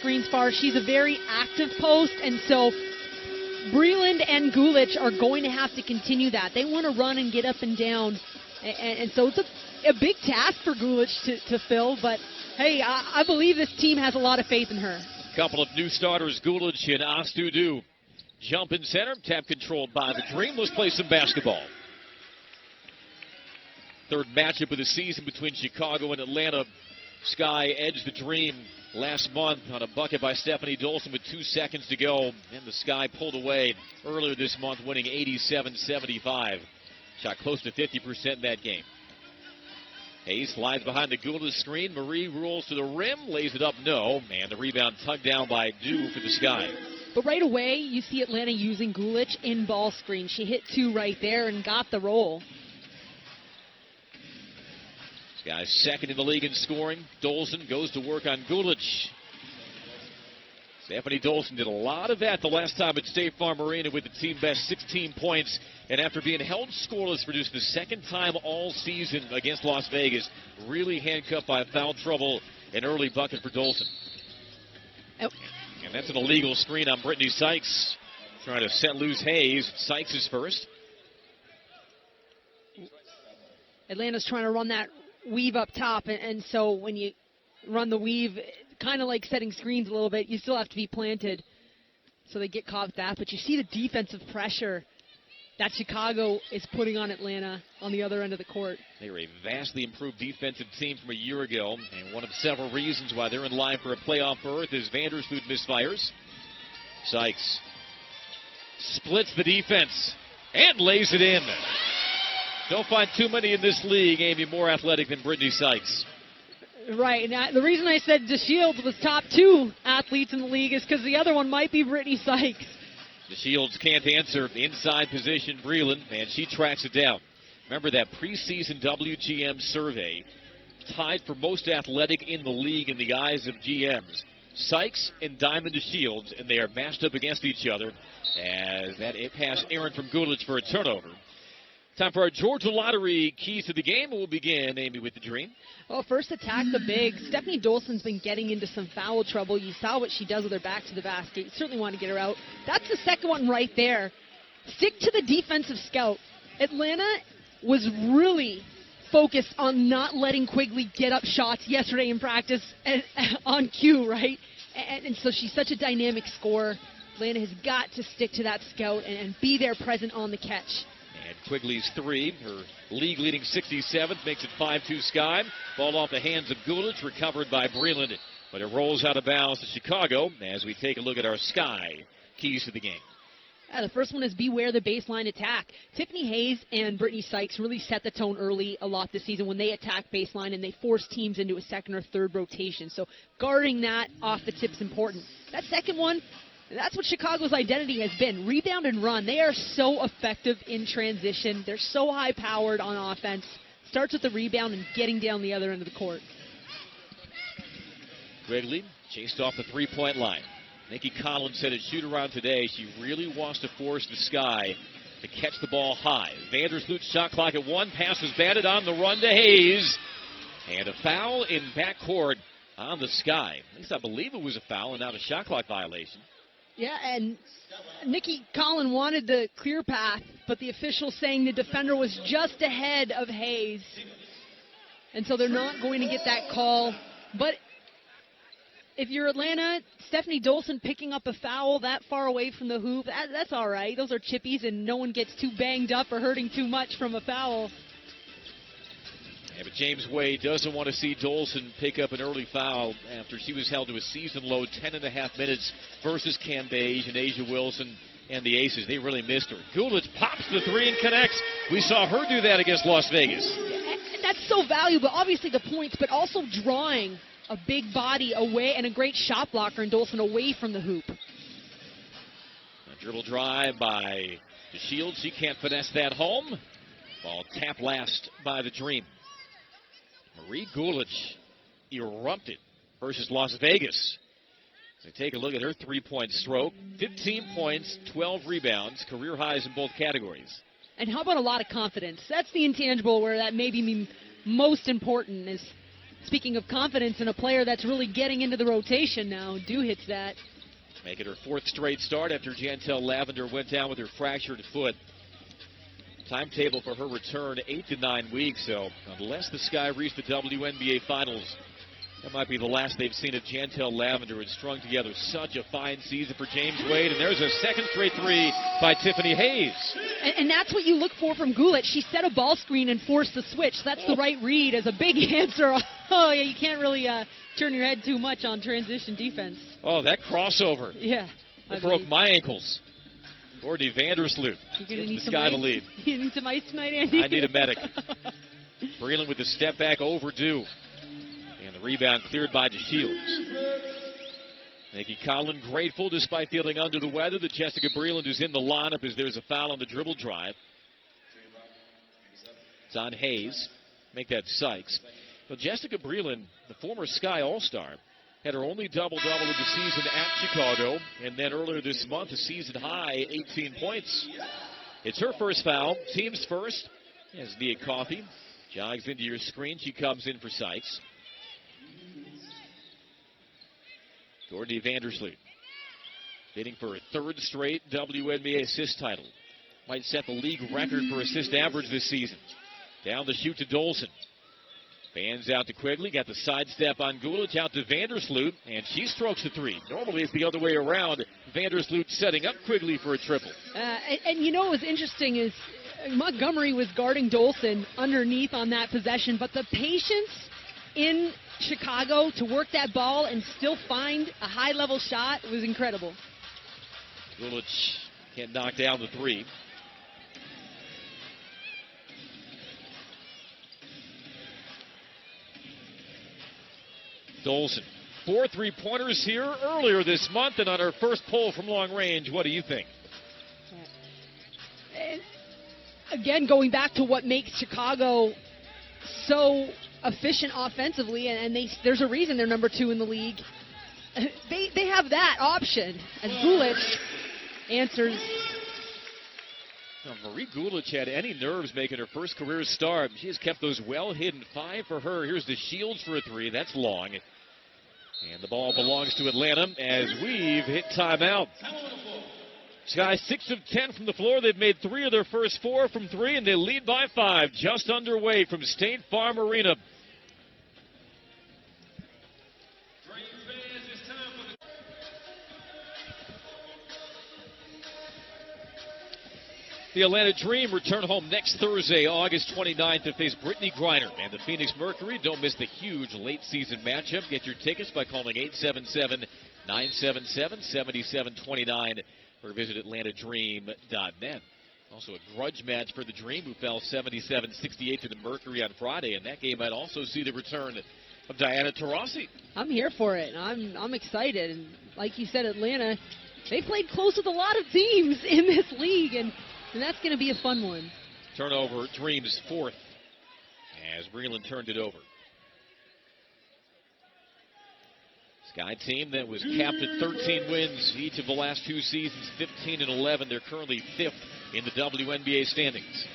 screens far. She's a very active post, and so Breland and Gulich are going to have to continue that. They want to run and get up and down, and so it's a big task for Gulich to fill, but hey, I believe this team has a lot of faith in her. Couple of new starters, Gulich and Astudu. Jump in center, tap controlled by the Dream. Let's play some basketball. Third matchup of the season between Chicago and Atlanta. Sky edged the Dream last month on a bucket by Stephanie Dolson with 2 seconds to go. And the Sky pulled away earlier this month, winning 87-75. Shot close to 50% in that game. Hayes slides behind the Gulich screen. Marie rolls to the rim, lays it up, no. And the rebound tugged down by Du for the Sky. But right away, you see Atlanta using Gulich in ball screen. She hit 2 right there and got the roll. Sky's second in the league in scoring. Dolson goes to work on Gulich. Stephanie Dolson did a lot of that the last time at State Farm Arena with the team best 16 points. And after being held scoreless for just the second time all season against Las Vegas, really handcuffed by foul trouble, an early bucket for Dolson. Oh. And that's an illegal screen on Brittany Sykes. Trying to set loose Hayes. Sykes is first. Atlanta's trying to run that weave up top, and so when you run the weave, kind of like setting screens a little bit, you still have to be planted. So they get caught with that. But you see the defensive pressure that Chicago is putting on Atlanta on the other end of the court. They were a vastly improved defensive team from a year ago, and one of several reasons why they're in line for a playoff berth is Vandersloot misfires. Sykes splits the defense and lays it in. Don't find too many in this league, Amy, more athletic than Brittany Sykes. Right. Now, the reason I said DeShields was top 2 athletes in the league is because the other one might be Brittany Sykes. DeShields can't answer. Inside position, Breland, and she tracks it down. Remember that preseason WGM survey, tied for most athletic in the league in the eyes of GMs. Sykes and Diamond DeShields, and they are matched up against each other as that pass errant from Gulich for a turnover. Time for our Georgia Lottery keys to the game. We'll begin, Amy, with the Dream. Well, first attack the big. Stephanie Dolson's been getting into some foul trouble. You saw what she does with her back to the basket. You certainly want to get her out. That's the second one right there. Stick to the defensive scout. Atlanta was really focused on not letting Quigley get up shots yesterday in practice on cue, right? And so she's such a dynamic scorer. Atlanta has got to stick to that scout and be there present on the catch. And Quigley's 3, her league-leading 67th, makes it 5-2 Sky. Ball off the hands of Gulich, recovered by Breland, but it rolls out of bounds to Chicago as we take a look at our Sky keys to the game. The first one is beware the baseline attack. Tiffany Hayes and Brittany Sykes really set the tone early a lot this season when they attack baseline and they force teams into a second or third rotation. So guarding that off the tip is important. That second one, that's what Chicago's identity has been. Rebound and run. They are so effective in transition. They're so high-powered on offense. Starts with the rebound and getting down the other end of the court. Quigley chased off the three-point line. Nikki Collins said at shoot-around today she really wants to force the Sky to catch the ball high. Vandersloot shot clock at 1. Pass was batted on the run to Hayes. And a foul in backcourt on the Sky. At least I believe it was a foul and not a shot clock violation. Yeah, and Nikki Collin wanted the clear path, but the official saying the defender was just ahead of Hayes. And so they're not going to get that call. But if you're Atlanta, Stephanie Dolson picking up a foul that far away from the hoop, that's all right. Those are chippies, and no one gets too banged up or hurting too much from a foul. Yeah, but James Wade doesn't want to see Dolson pick up an early foul after she was held to a season-low 10.5 minutes versus Cam Beige and Asia Wilson and the Aces. They really missed her. Gulich pops the 3 and connects. We saw her do that against Las Vegas. And that's so valuable. Obviously the points, but also drawing a big body away and a great shot blocker in Dolson away from the hoop. A dribble drive by DeShields. She can't finesse that home. Ball tapped last by the Dream. Marie Gulich erupted versus Las Vegas. So take a look at her three-point stroke. 15 points, 12 rebounds, career highs in both categories. And how about a lot of confidence? That's the intangible where that may be most important is speaking of confidence in a player that's really getting into the rotation now, Dew hits that. Making her 4th straight start after Jantel Lavender went down with her fractured foot. Timetable for her return, 8 to 9 weeks, so unless the Sky reach the WNBA Finals, that might be the last they've seen of Jantel Lavender. It's strung together such a fine season for James Wade, and there's a 2nd straight 3 by Tiffany Hayes. And that's what you look for from Gulick. She set a ball screen and forced the switch. That's the right read as a big answer. Oh, yeah, you can't really turn your head too much on transition defense. Oh, that crossover. Yeah. It broke my ankles. Courtney Vandersloot gives the Sky the lead. You need some ice tonight, Andy? I need a medic. Breland with the step back overdue. And the rebound cleared by DeShields. Nikki Collin grateful despite feeling under the weather that Jessica Breland is in the lineup as there's a foul on the dribble drive. It's on Hayes. Make that Sykes. Well, Jessica Breland, the former Sky All-Star, had her only double-double of the season at Chicago, and then earlier this month, a season-high 18 points. It's her first foul, team's first, as Nia Coffey jogs into your screen. She comes in for Sykes. Courtney Vandersloot bidding for a 3rd straight WNBA assist title. Might set the league record for assist average this season. Down the shoot to Dolson. Fans out to Quigley, got the sidestep on Gulick, out to Vandersloot, and she strokes the 3. Normally it's the other way around. Vandersloot setting up Quigley for a triple. And you know what was interesting is Montgomery was guarding Dolson underneath on that possession, but the patience in Chicago to work that ball and still find a high-level shot was incredible. Gulick can't knock down the 3. Dolson, 4 3-pointers here earlier this month, and on her first pull from long range. What do you think? Again, going back to what makes Chicago so efficient offensively, and there's a reason they're number 2 in the league. They have that option, and Gulick answers. Now, Marie Gulick had any nerves making her first career start. She has kept those well hidden. 5 for her. Here's the Shields for a 3. That's long. And the ball belongs to Atlanta as we've hit timeout. Sky 6 of 10 from the floor. They've made 3 of their first 4 from 3, and they lead by 5. Just underway from State Farm Arena. The Atlanta Dream return home next Thursday, August 29th, to face Brittany Griner and the Phoenix Mercury. Don't miss the huge late-season matchup. Get your tickets by calling 877-977-7729 or visit atlantadream.net. Also a grudge match for the Dream, who fell 77-68 to the Mercury on Friday, and that game might also see the return of Diana Taurasi. I'm here for it. I'm excited. And like you said, Atlanta, they played close with a lot of teams in this league, and that's going to be a fun one. Turnover, Dreams 4th, as Breland turned it over. Sky team that was capped at 13 wins each of the last 2 seasons, 15-11. They're currently 5th in the WNBA standings.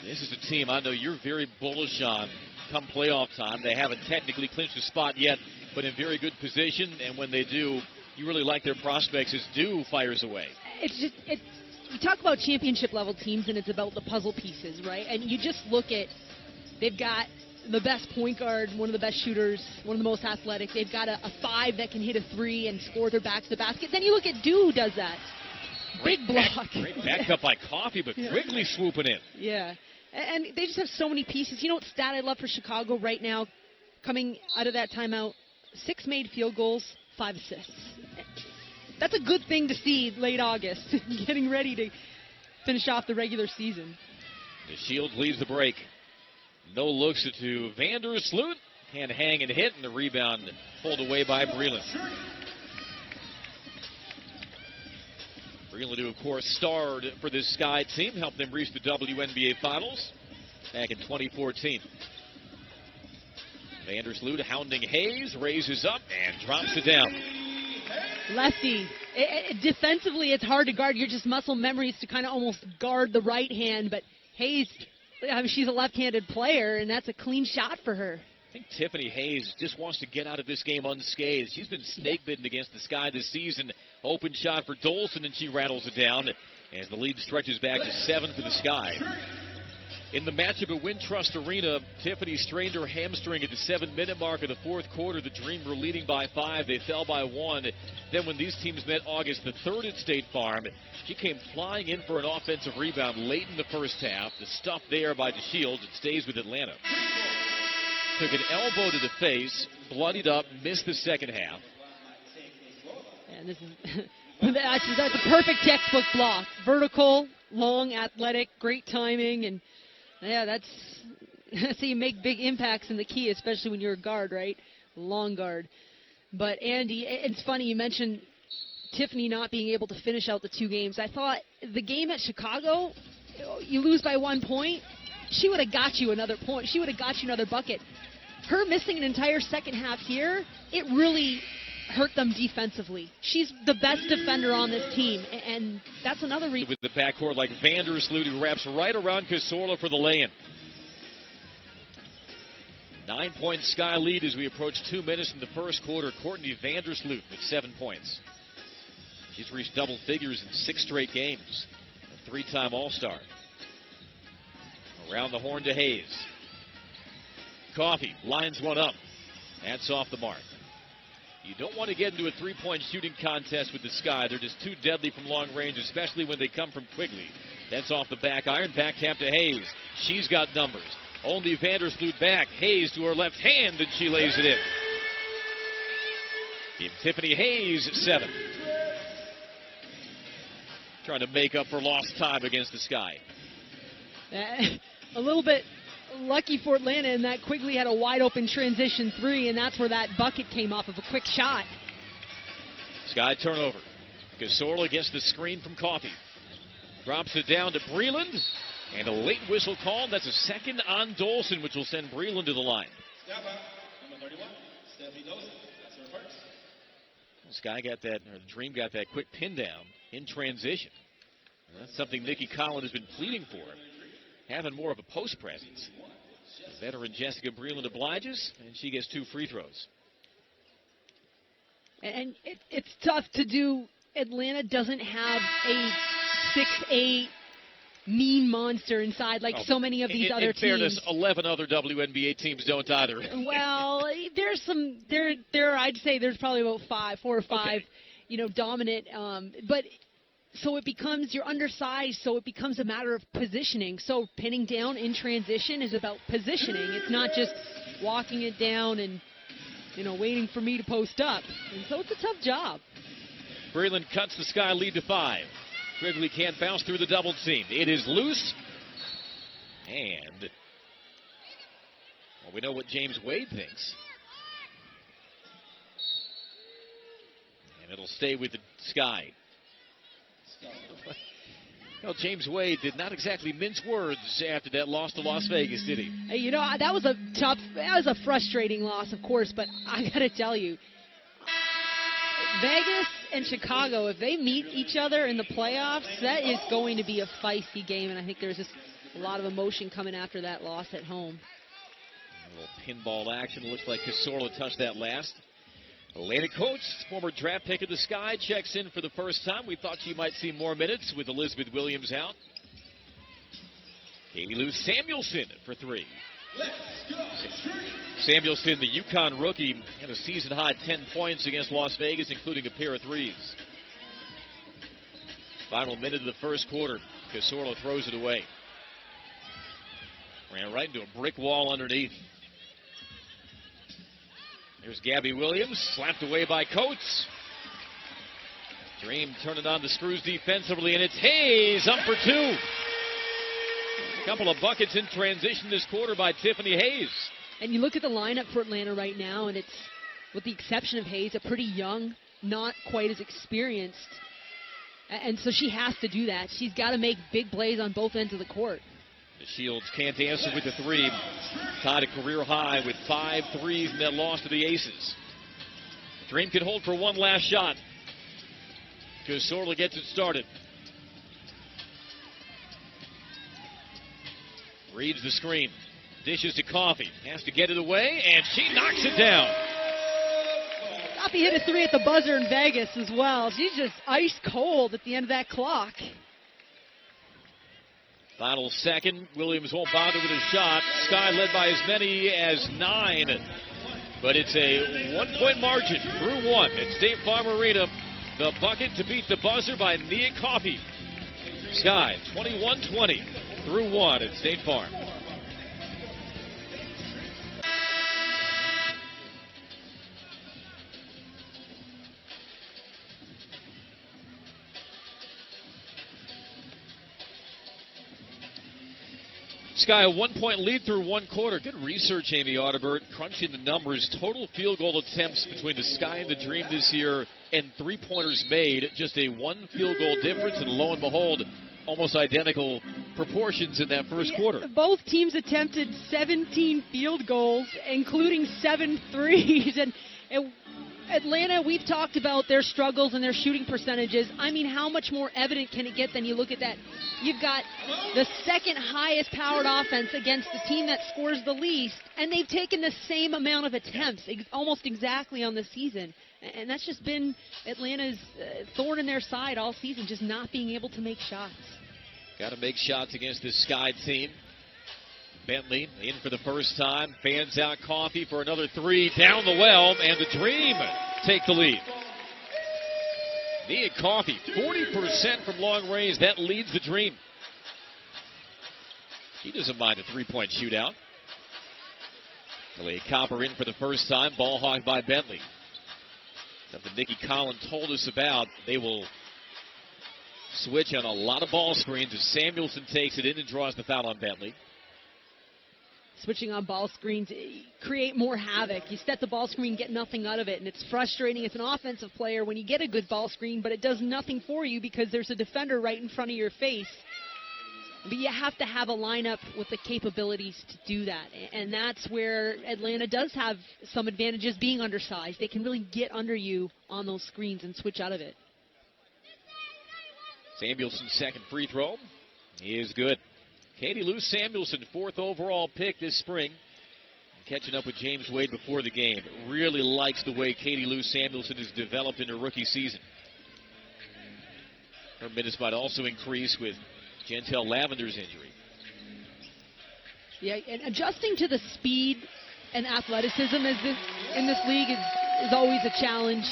This is a team I know you're very bullish on come playoff time. They haven't technically clinched a spot yet, but in very good position, and when they do, you really like their prospects as Dew fires away. We talk about championship-level teams, and it's about the puzzle pieces, right? And you just look at, they've got the best point guard, one of the best shooters, one of the most athletic. They've got a 5 that can hit a 3 and score their back to the basket. Then you look at Dew, who does that. Big block. Great back up by Coffey, but quickly swooping in. Yeah. And they just have so many pieces. You know what stat I love for Chicago right now, coming out of that timeout? 6 made field goals, 5 assists. That's a good thing to see late August, getting ready to finish off the regular season. The Shield leaves the break. No looks to Vandersloot. Can't hang and hit, and the rebound pulled away by Breland. Breland, who, of course, starred for this Sky team, helped them reach the WNBA Finals back in 2014. Vandersloot hounding Hayes, raises up, and drops it down. Lefty. Defensively, it's hard to guard. You're just muscle memories to kind of almost guard the right hand. But Hayes, I mean, she's a left-handed player, and that's a clean shot for her. I think Tiffany Hayes just wants to get out of this game unscathed. She's been snake bitten against the Sky this season. Open shot for Dolson, and she rattles it down as the lead stretches back to 7 for the Sky. In the matchup at Wintrust Arena, Tiffany strained her hamstring at the 7-minute mark of the fourth quarter. The Dream were leading by 5. They fell by 1. Then when these teams met August the 3rd at State Farm, she came flying in for an offensive rebound late in the first half. The stuff there by DeShields. It stays with Atlanta. Took an elbow to the face, bloodied up, missed the second half. And this is that's a perfect textbook block. Vertical, long, athletic, great timing, and yeah, that's how you make big impacts in the key, especially when you're a guard, right? Long guard. But Andy, it's funny you mentioned Tiffany not being able to finish out the 2 games. I thought the game at Chicago, you lose by 1 point, she would have got you another point. She would have got you another bucket. Her missing an entire second half here, it really hurt them defensively. She's the best defender on this team, and that's another reason. With the backcourt like Vandersloot, who wraps right around Casorla for the lay-in. 9-point Sky lead as we approach 2 minutes in the first quarter. Courtney Vandersloot with 7 points. She's reached double figures in 6 straight games. A 3-time All-Star. Around the horn to Hayes. Coffey lines one up. That's off the mark. You don't want to get into a 3-point shooting contest with the Sky. They're just too deadly from long range, especially when they come from Quigley. That's off the back iron. Back tap to Hayes. She's got numbers. Only Vandersloot back. Hayes to her left hand, and she lays it in. Give Tiffany Hayes 7. Trying to make up for lost time against the Sky. A little bit lucky for Atlanta in that Quigley had a wide open transition 3, and that's where that bucket came off of a quick shot. Sky turnover. Casorla gets the screen from Coffey. Drops it down to Breland, and a late whistle called. That's a second on Dolson, which will send Breland to the line. Sky got that, or the Dream got that quick pin down in transition. And that's something Nikki Collin has been pleading for. Having more of a post presence. The veteran Jessica Breland obliges, and she gets 2 free throws. And it's tough to do. Atlanta doesn't have a 6'8" mean monster inside like so many of these other teams. In fairness, 11 other WNBA teams don't either. Well, there's some. There. I'd say there's probably about 4 or 5, dominant. But. So it becomes, you're undersized, so it becomes a matter of positioning. So pinning down in transition is about positioning. It's not just walking it down and, waiting for me to post up. And so it's a tough job. Breland cuts the Sky lead to 5. Quigley can't bounce through the double team. It is loose. And, well, we know what James Wade thinks. And it'll stay with the Sky. Well, James Wade did not exactly mince words after that loss to Las Vegas, did he? Hey, that was a frustrating loss, of course, but I got to tell you, Vegas and Chicago, if they meet each other in the playoffs, that is going to be a feisty game, and I think there's just a lot of emotion coming after that loss at home. A little pinball action. Looks like Casorla touched that last. Atlanta coach, former draft pick of the Sky, checks in for the first time. We thought she might see more minutes with Elizabeth Williams out. Katie Lou Samuelson for 3. Samuelson, the UConn rookie, had a season-high 10 points against Las Vegas, including a pair of threes. Final minute of the first quarter. Casorla throws it away. Ran right into a brick wall underneath. There's Gabby Williams, slapped away by Coates. Dream turning on the screws defensively, and it's Hayes up for 2. A couple of buckets in transition this quarter by Tiffany Hayes. And you look at the lineup for Atlanta right now, and it's, with the exception of Hayes, a pretty young, not quite as experienced. And so she has to do that. She's got to make big plays on both ends of the court. DeShields can't answer with the 3. Tied a career high with 5 threes in that loss to the Aces. Dream can hold for one last shot. Casorla gets it started. Reads the screen. Dishes to Coffee. Has to get it away, and she knocks it down. Coffee hit a 3 at the buzzer in Vegas as well. She's just ice cold at the end of that clock. Final second. Williams won't bother with a shot. Sky led by as many as 9. But it's a 1-point margin through 1 at State Farm Arena. The bucket to beat the buzzer by Nia Coffey. Sky 21-20 through 1 at State Farm. Sky, a 1-point lead through 1 quarter. Good research, Amy Audibert, crunching the numbers. Total field goal attempts between the Sky and the Dream this year, and 3-pointers made. Just a 1 field goal difference, and lo and behold, almost identical proportions in that first quarter. Both teams attempted 17 field goals, including 7 threes. And Atlanta, we've talked about their struggles and their shooting percentages. I mean, how much more evident can it get than you look at that? You've got the second highest powered offense against the team that scores the least, and they've taken the same amount of attempts, almost exactly on the season. And that's just been Atlanta's thorn in their side all season, just not being able to make shots. Got to make shots against this Sky team. Bentley in for the first time, fans out Coffee for another 3 down the well, and the Dream take the lead. Nia Coffey, 40% from long range. That leads the Dream. She doesn't mind a 3-point shootout. Kalia Copper in for the first time, ball hawked by Bentley. Something Nikki Collin told us about. They will switch on a lot of ball screens as Samuelson takes it in and draws the foul on Bentley. Switching on ball screens create more havoc. You set the ball screen, get nothing out of it, and it's frustrating as an offensive player when you get a good ball screen, but it does nothing for you because there's a defender right in front of your face. But you have to have a lineup with the capabilities to do that, and that's where Atlanta does have some advantages being undersized. They can really get under you on those screens and switch out of it. Samuelson's second free throw is good. Katie Lou Samuelson, 4th overall pick this spring. Catching up with James Wade before the game. Really likes the way Katie Lou Samuelson has developed in her rookie season. Her minutes might also increase with Jantel Lavender's injury. Yeah, and adjusting to the speed and athleticism in this league is always a challenge.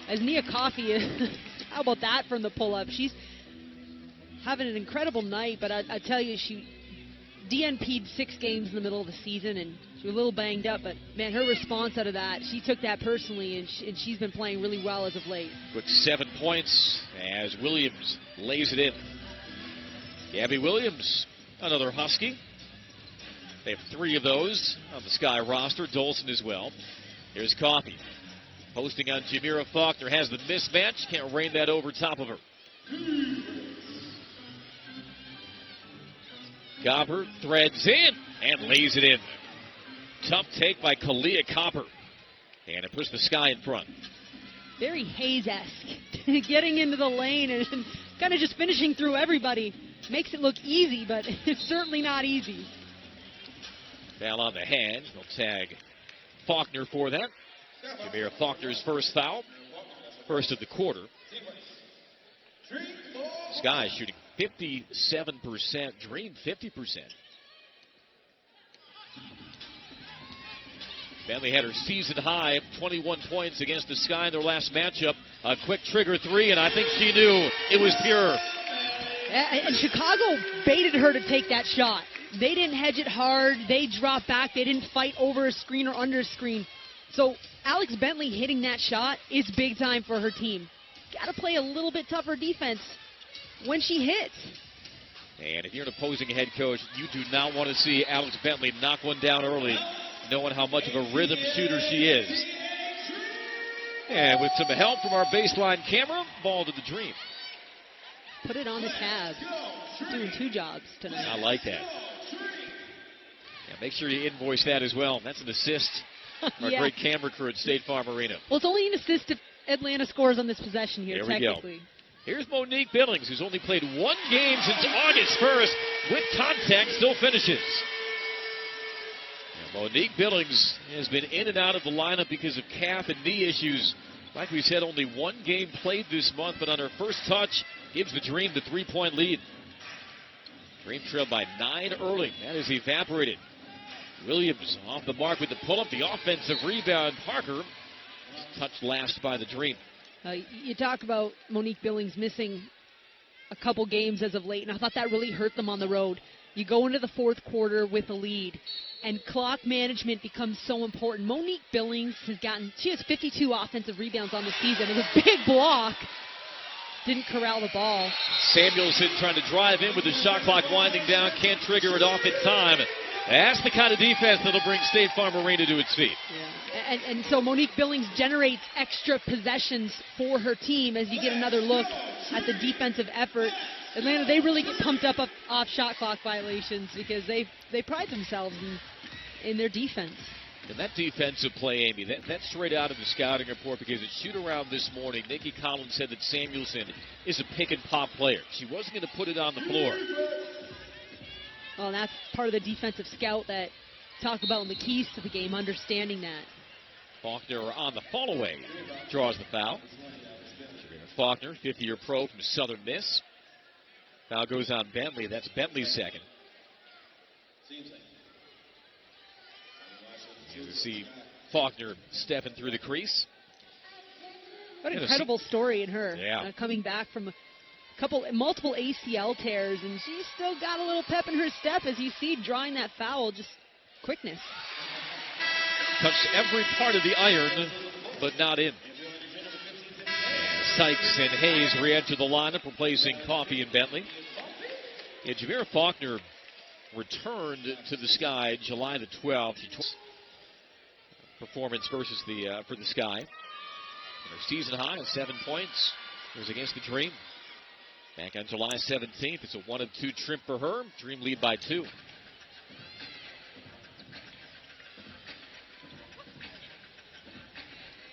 As Nia Coffey, how about that from the pull-up? She's having an incredible night, but I tell you, she DNP'd 6 games in the middle of the season, and she was a little banged up, but, man, her response out of that, she took that personally, and she's been playing really well as of late. Quick 7 points as Williams lays it in. Gabby Williams, another Husky. They have 3 of those on the Sky roster, Dolson as well. Here's Coffey. Posting on Jamira Faulkner, has the mismatch, can't rain that over top of her. Copper threads in and lays it in. Tough take by Kalia Copper. And it puts the Sky in front. Very Hayes-esque. Getting into the lane and kind of just finishing through everybody. Makes it look easy, but it's certainly not easy. Foul on the hand. They'll tag Faulkner for that. Jamira Faulkner's first foul. First of the quarter. Sky shooting 57%, Dream 50%. Bentley had her season high, 21 points against the Sky in their last matchup. A quick trigger 3, and I think she knew it was pure. And Chicago baited her to take that shot. They didn't hedge it hard. They dropped back. They didn't fight over a screen or under a screen. So Alex Bentley hitting that shot is big time for her team. Got to play a little bit tougher defense when she hits. And if you're an opposing head coach, you do not want to see Alex Bentley knock one down early, knowing how much of a rhythm shooter she is. And with some help from our baseline camera, ball to the Dream. Put it on the tab. She's doing 2 jobs tonight. I like that. Yeah, make sure you invoice that as well. That's an assist. Our great camera crew at State Farm Arena. Well, it's only an assist if Atlanta scores on this possession here, there technically. We go. Here's Monique Billings, who's only played 1 game since August 1st. With contact, still finishes. Monique Billings has been in and out of the lineup because of calf and knee issues. Like we said, only one game played this month, but on her first touch, gives the Dream the 3-point lead. Dream trailed by 9 early. That is evaporated. Williams off the mark with the pull-up. The offensive rebound. Parker touched last by the Dream. You talk about Monique Billings missing a couple games as of late, and I thought that really hurt them on the road. You go into the fourth quarter with a lead, and clock management becomes so important. Monique Billings she has 52 offensive rebounds on the season. It was a big block. Didn't corral the ball. Samuelson trying to drive in with the shot clock winding down. Can't trigger it off in time. That's the kind of defense that'll bring State Farm Arena to its feet. Yeah. And so Monique Billings generates extra possessions for her team as you get another look at the defensive effort. Atlanta, they really get pumped up off shot clock violations because they pride themselves in their defense. And that defensive play, Amy, that's straight out of the scouting report because at shoot-around this morning, Nikki Collins said that Samuelson is a pick-and-pop player. She wasn't going to put it on the floor. Well, and that's part of the defensive scout that talk about in the keys to the game, understanding that. Faulkner on the fall-away draws the foul. Faulkner, fifth-year pro from Southern Miss. Foul goes on Bentley. That's Bentley's second. You see Faulkner stepping through the crease. What an incredible story in her. Yeah. Coming back from multiple ACL tears, and she's still got a little pep in her step as you see drawing that foul, just quickness. Touched every part of the iron, but not in. Sykes and Hayes re-enter the lineup, replacing Coffey and Bentley. Yeah, Jameer Faulkner returned to the Sky July the 12th. Performance versus for the Sky. Her season high of 7 points. It was against the Dream. Back on July 17th, it's a 1-of-2 trip for her. Dream lead by 2.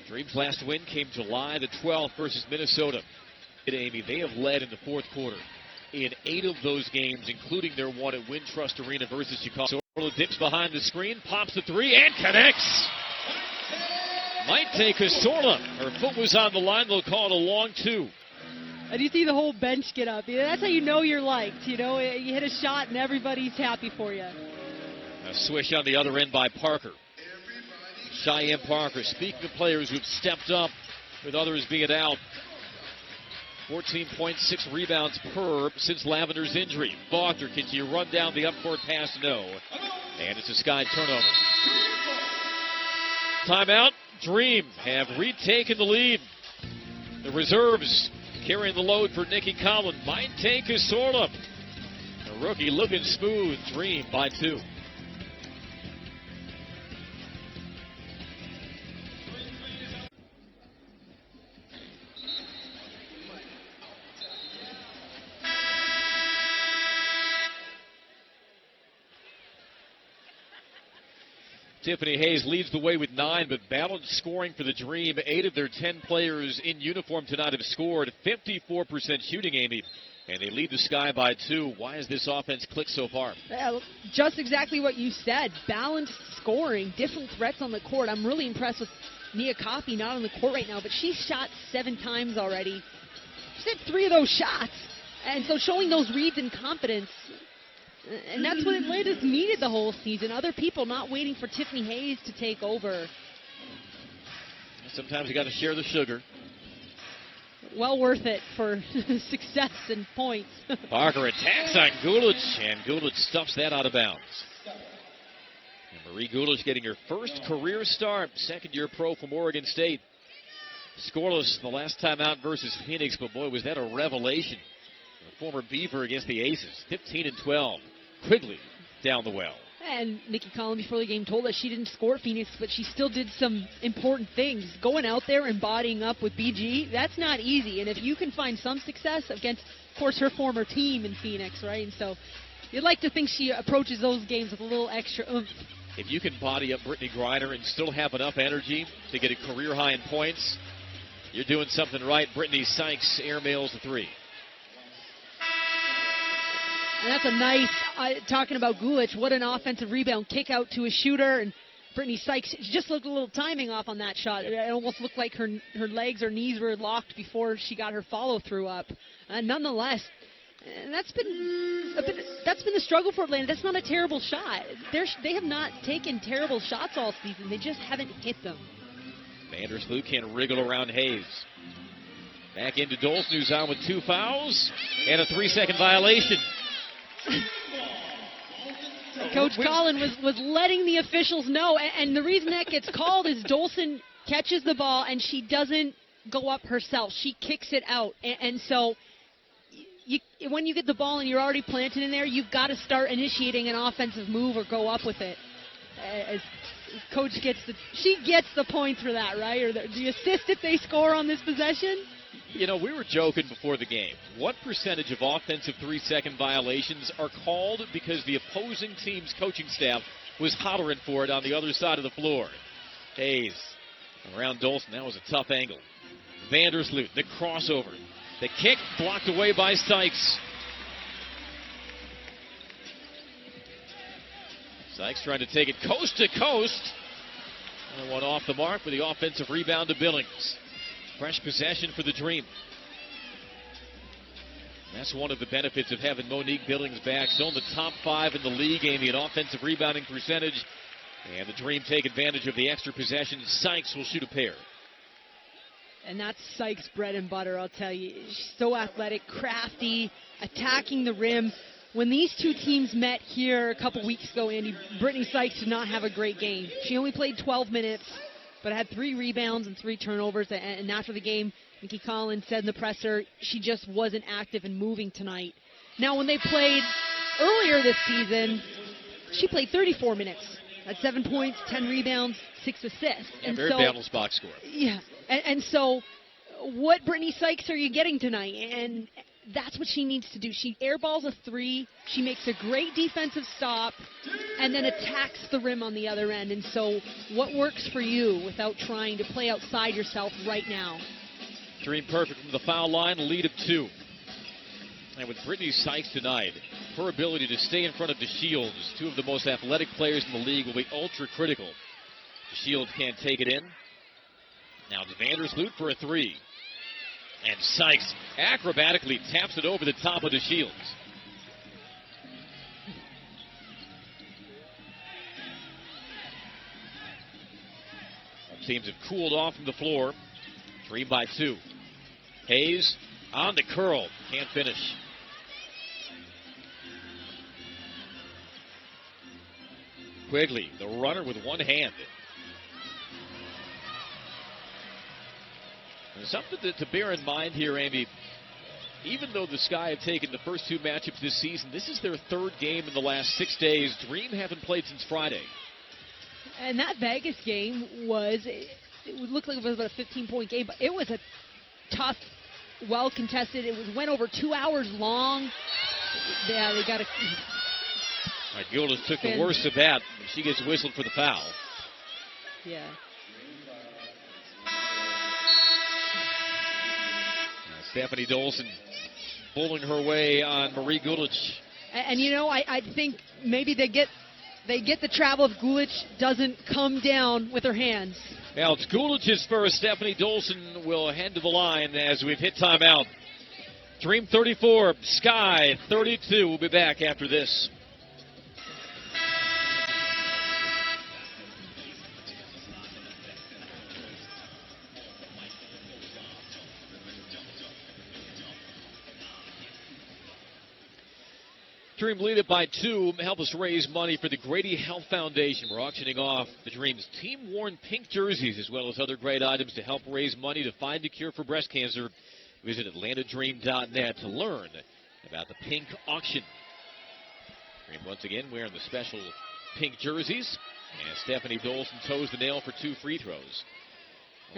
Dream's last win came July the 12th versus Minnesota. Amy, they have led in the fourth quarter in 8 of those games, including their one at Wintrust Arena versus Chicago. Sorla dips behind the screen, pops the 3, and connects. Might take Sorla. Her foot was on the line. They'll call it a long 2. And you see the whole bench get up. That's how you know you're liked. You know, you hit a shot and everybody's happy for you. A swish on the other end by Parker. Cheyenne Parker. Speaking of players who've stepped up with others being out. 14.6 rebounds per since Lavender's injury. Faulkner, can she run down the upcourt pass? No. And it's a Sky turnover. Timeout. Dream have retaken the lead. The reserves carrying the load for Nikki Collins. Might take Sorla. A rookie looking smooth. Dream by 2. Tiffany Hayes leads the way with 9, but balanced scoring for the Dream. 8 of their 10 players in uniform tonight have scored. 54% shooting, Amy, and they lead the Sky by 2. Why has this offense clicked so far? Just exactly what you said. Balanced scoring, different threats on the court. I'm really impressed with Nia Coffey, not on the court right now, but she's shot 7 times already. She's hit 3 of those shots. And so showing those reads and confidence. And that's what Atlanta's needed the whole season. Other people not waiting for Tiffany Hayes to take over. Sometimes you got to share the sugar. Well worth it for success and points. Parker attacks on Gulich, and Gulich stuffs that out of bounds. And Marie Gulich getting her first career start, second-year pro from Oregon State. Scoreless the last time out versus Phoenix, but boy, was that a revelation. A former Beaver against the Aces, 15-12. Quigley down the well. And Nikki Collins before the game told us she didn't score Phoenix, but she still did some important things. Going out there and bodying up with BG, that's not easy. And if you can find some success against, of course, her former team in Phoenix, right? And so you'd like to think she approaches those games with a little extra oomph. If you can body up Brittany Griner and still have enough energy to get a career high in points, you're doing something right. Brittany Sykes airmails the 3. And that's a nice, talking about Gulich, what an offensive rebound, kick out to a shooter, and Brittany Sykes just looked a little timing off on that shot. It almost looked like her legs or knees were locked before she got her follow-through up. Nonetheless, that's been the struggle for Atlanta. That's not a terrible shot. They have not taken terrible shots all season. They just haven't hit them. Vandersloot can wriggle around Hayes. Back into Dolson, who's on with 2 fouls and a 3-second violation. Coach Collin was letting the officials know, and the reason that gets called is Dolson catches the ball and she doesn't go up herself. She kicks it out, and so when you get the ball and you're already planted in there, you've got to start initiating an offensive move or go up with it. As Coach gets the points for that, right? Or the assist if they score on this possession. You know, we were joking before the game. What percentage of offensive 3-second violations are called because the opposing team's coaching staff was hollering for it on the other side of the floor? Hayes around Dolson. That was a tough angle. Vandersloot, the crossover. The kick blocked away by Sykes. Sykes trying to take it coast to coast. And one off the mark with the offensive rebound to Billings. Fresh possession for the Dream. That's one of the benefits of having Monique Billings back. Still in the top 5 in the league, aiming an offensive rebounding percentage. And the Dream take advantage of the extra possession. Sykes will shoot a pair. And that's Sykes' bread and butter, I'll tell you. She's so athletic, crafty, attacking the rim. When these two teams met here a couple weeks ago, Andy, Brittany Sykes did not have a great game. She only played 12 minutes, but had 3 rebounds and 3 turnovers. And after the game, Nikki Collins said in the presser, she just wasn't active and moving tonight. Now, when they played earlier this season, she played 34 minutes. Had 7 points, 10 rebounds, 6 assists. And very balanced box score. Yeah. And so what Brittany Sykes are you getting tonight? And that's what she needs to do. She airballs a 3. She makes a great defensive stop and then attacks the rim on the other end. And so what works for you without trying to play outside yourself right now? Dream perfect from the foul line, a lead of 2. And with Brittany Sykes tonight, her ability to stay in front of DeShields, 2 of the most athletic players in the league, will be ultra critical. DeShields can't take it in. Now it's Vandersloot for a 3. And Sykes acrobatically taps it over the top of DeShields. Teams have cooled off from the floor. Dream by 2. Hayes on the curl. Can't finish. Quigley, the runner with one hand. And something to bear in mind here, Andy. Even though the Sky have taken the first 2 matchups this season, this is their 3rd game in the last 6 days. Dream haven't played since Friday. And that Vegas game it would look like it was about a 15-point game, but it was a tough, well-contested. Went over 2 hours long. Yeah, they got a... All right, Gildas took the worst of that. She gets whistled for the foul. Yeah. Stephanie Dolson bullying her way on Marie Gulich. And you know, I think maybe they get the travel if Gulich doesn't come down with her hands. Now it's Gulich's first. Stephanie Dolson will head to the line as we've hit timeout. Dream 34, Sky 32. We'll be back after this. Dream lead it by 2. Help us raise money for the Grady Health Foundation. We're auctioning off the Dream's team-worn pink jerseys as well as other great items to help raise money to find a cure for breast cancer. Visit atlantadream.net to learn about the pink auction. Dream once again wearing the special pink jerseys. And Stephanie Dolson toes the nail for 2 free throws.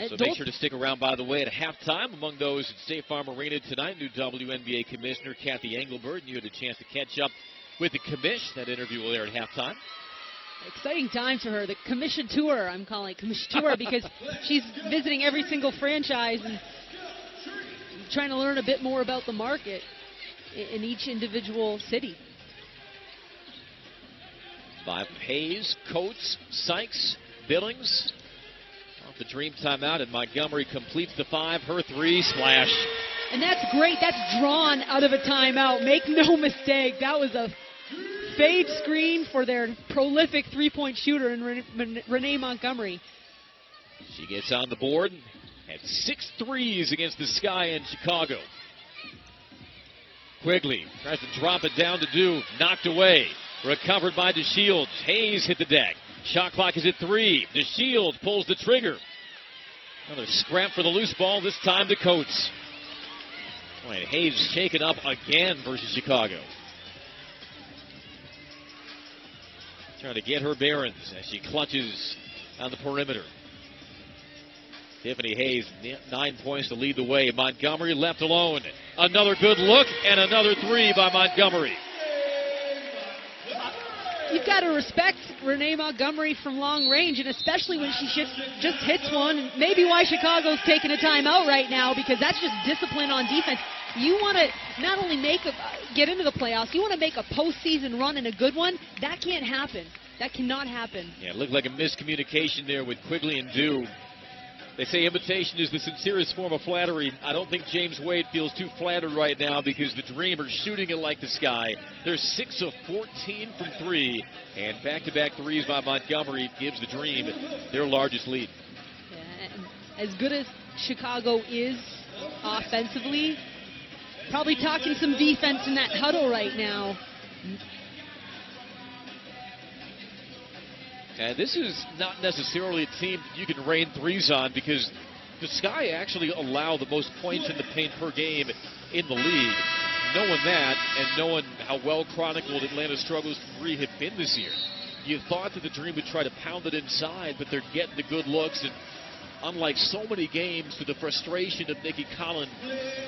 So make sure to stick around, by the way, at halftime. Among those at State Farm Arena tonight, new WNBA Commissioner Kathy Engelbert. And you had a chance to catch up with the commish. That interview will air at halftime. Exciting times for her. The commission tour, I'm calling it commission tour, because she's visiting every single franchise and trying to learn a bit more about the market in each individual city. by Hayes, Coates, Sykes, Billings. Off the Dream timeout, and Montgomery completes the 5. Her 3, splash. And that's great. That's drawn out of a timeout. Make no mistake. That was a fade screen for their prolific three-point shooter in Renee Montgomery. She gets on the board. Had 6 threes against the Sky in Chicago. Quigley tries to drop it down to Dew. Knocked away. Recovered by DeShields. Hayes hit the deck. Shot clock is at 3. DeShields pulls the trigger. Another scrap for the loose ball, this time to Coates. Boy, Hayes shaken up again versus Chicago. Trying to get her bearings as she clutches on the perimeter. Tiffany Hayes, 9 points to lead the way. Montgomery left alone. Another good look and another 3 by Montgomery. You've got to respect Renee Montgomery from long range, and especially when she just hits one. And maybe why Chicago's taking a timeout right now, because that's just discipline on defense. You want to not only get into the playoffs, you want to make a postseason run and a good one. That can't happen. That cannot happen. Yeah, it looked like a miscommunication there with Quigley and Dew. They say imitation is the sincerest form of flattery. I don't think James Wade feels too flattered right now because the Dream are shooting it like the Sky. They're 6 of 14 from 3, and back-to-back threes by Montgomery gives the Dream their largest lead. Yeah, as good as Chicago is offensively, probably talking some defense in that huddle right now. And this is not necessarily a team you can rain threes on because the Sky actually allow the most points in the paint per game in the league. Knowing that and knowing how well chronicled Atlanta's struggles from 3 have been this year, you thought that the Dream would try to pound it inside, but they're getting the good looks. And unlike so many games, to the frustration of Nikki Collin,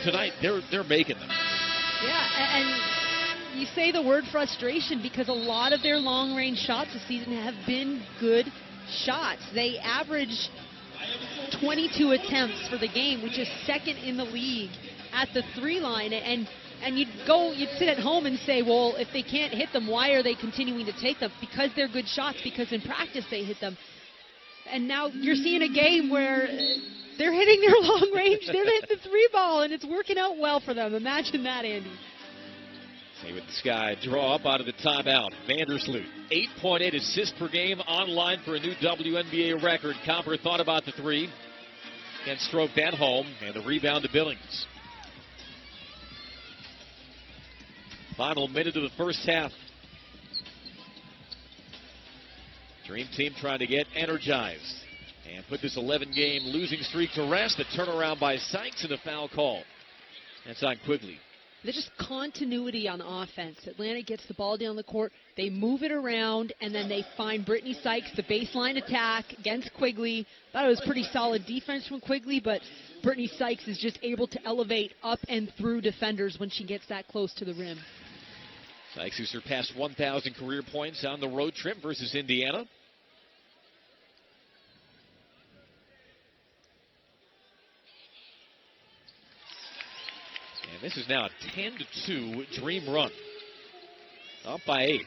tonight they're making them. Yeah, and you say the word frustration because a lot of their long-range shots this season have been good shots. They average 22 attempts for the game, which is second in the league at the 3 line. And you'd sit at home and say, well, if they can't hit them, why are they continuing to take them? Because they're good shots, because in practice they hit them. And now you're seeing a game where they're hitting their long range, they're hitting the 3 ball, and it's working out well for them. Imagine that, Andy. See with the Sky draw up out of the timeout. Vandersloot, 8.8 assists per game, online for a new WNBA record. Copper thought about the 3 and stroked that home, and the rebound to Billings. Final minute of the first half. Dream team trying to get energized and put this 11-game losing streak to rest. A turnaround by Sykes and a foul call. That's on Quigley. There's just continuity on offense. Atlanta gets the ball down the court, they move it around, and then they find Brittany Sykes, the baseline attack against Quigley. Thought it was pretty solid defense from Quigley, but Brittany Sykes is just able to elevate up and through defenders when she gets that close to the rim. Sykes, who surpassed 1,000 career points on the road trip versus Indiana. And this is now a 10-2 Dream run. Up by 8.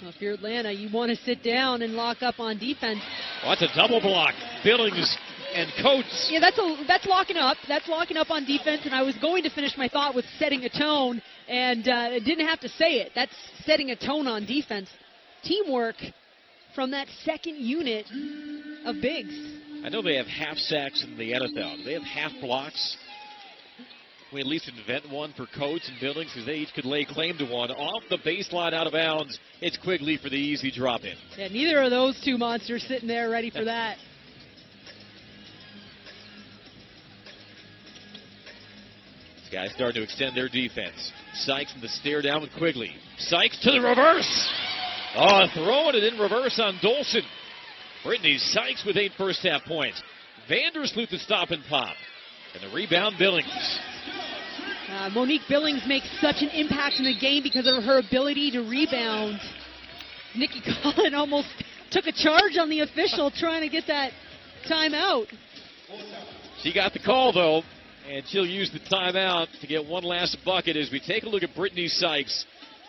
Well, if you're Atlanta, you want to sit down and lock up on defense. Oh, that's a double block. Billings and Coates. Yeah, that's locking up. That's locking up on defense, and I was going to finish my thought with setting a tone, and didn't have to say it. That's setting a tone on defense. Teamwork from that second unit of bigs. I know they have half sacks in the NFL. Do they have half blocks? We at least invent one for Coates and Billings because they each could lay claim to one. Off the baseline, out of bounds. It's Quigley for the easy drop in. Yeah, neither of those two monsters sitting there ready for that. These guys starting to extend their defense. Sykes in the stare down with Quigley. Sykes to the reverse. Oh, throwing it in reverse on Dolson. Brittany Sykes with 8 first-half points. Vandersloot the stop and pop. And the rebound, Billings. Monique Billings makes such an impact in the game because of her ability to rebound. Nikki Collin almost took a charge on the official trying to get that timeout. She got the call, though, And she'll use the timeout to get one last bucket as we take a look at Brittany Sykes.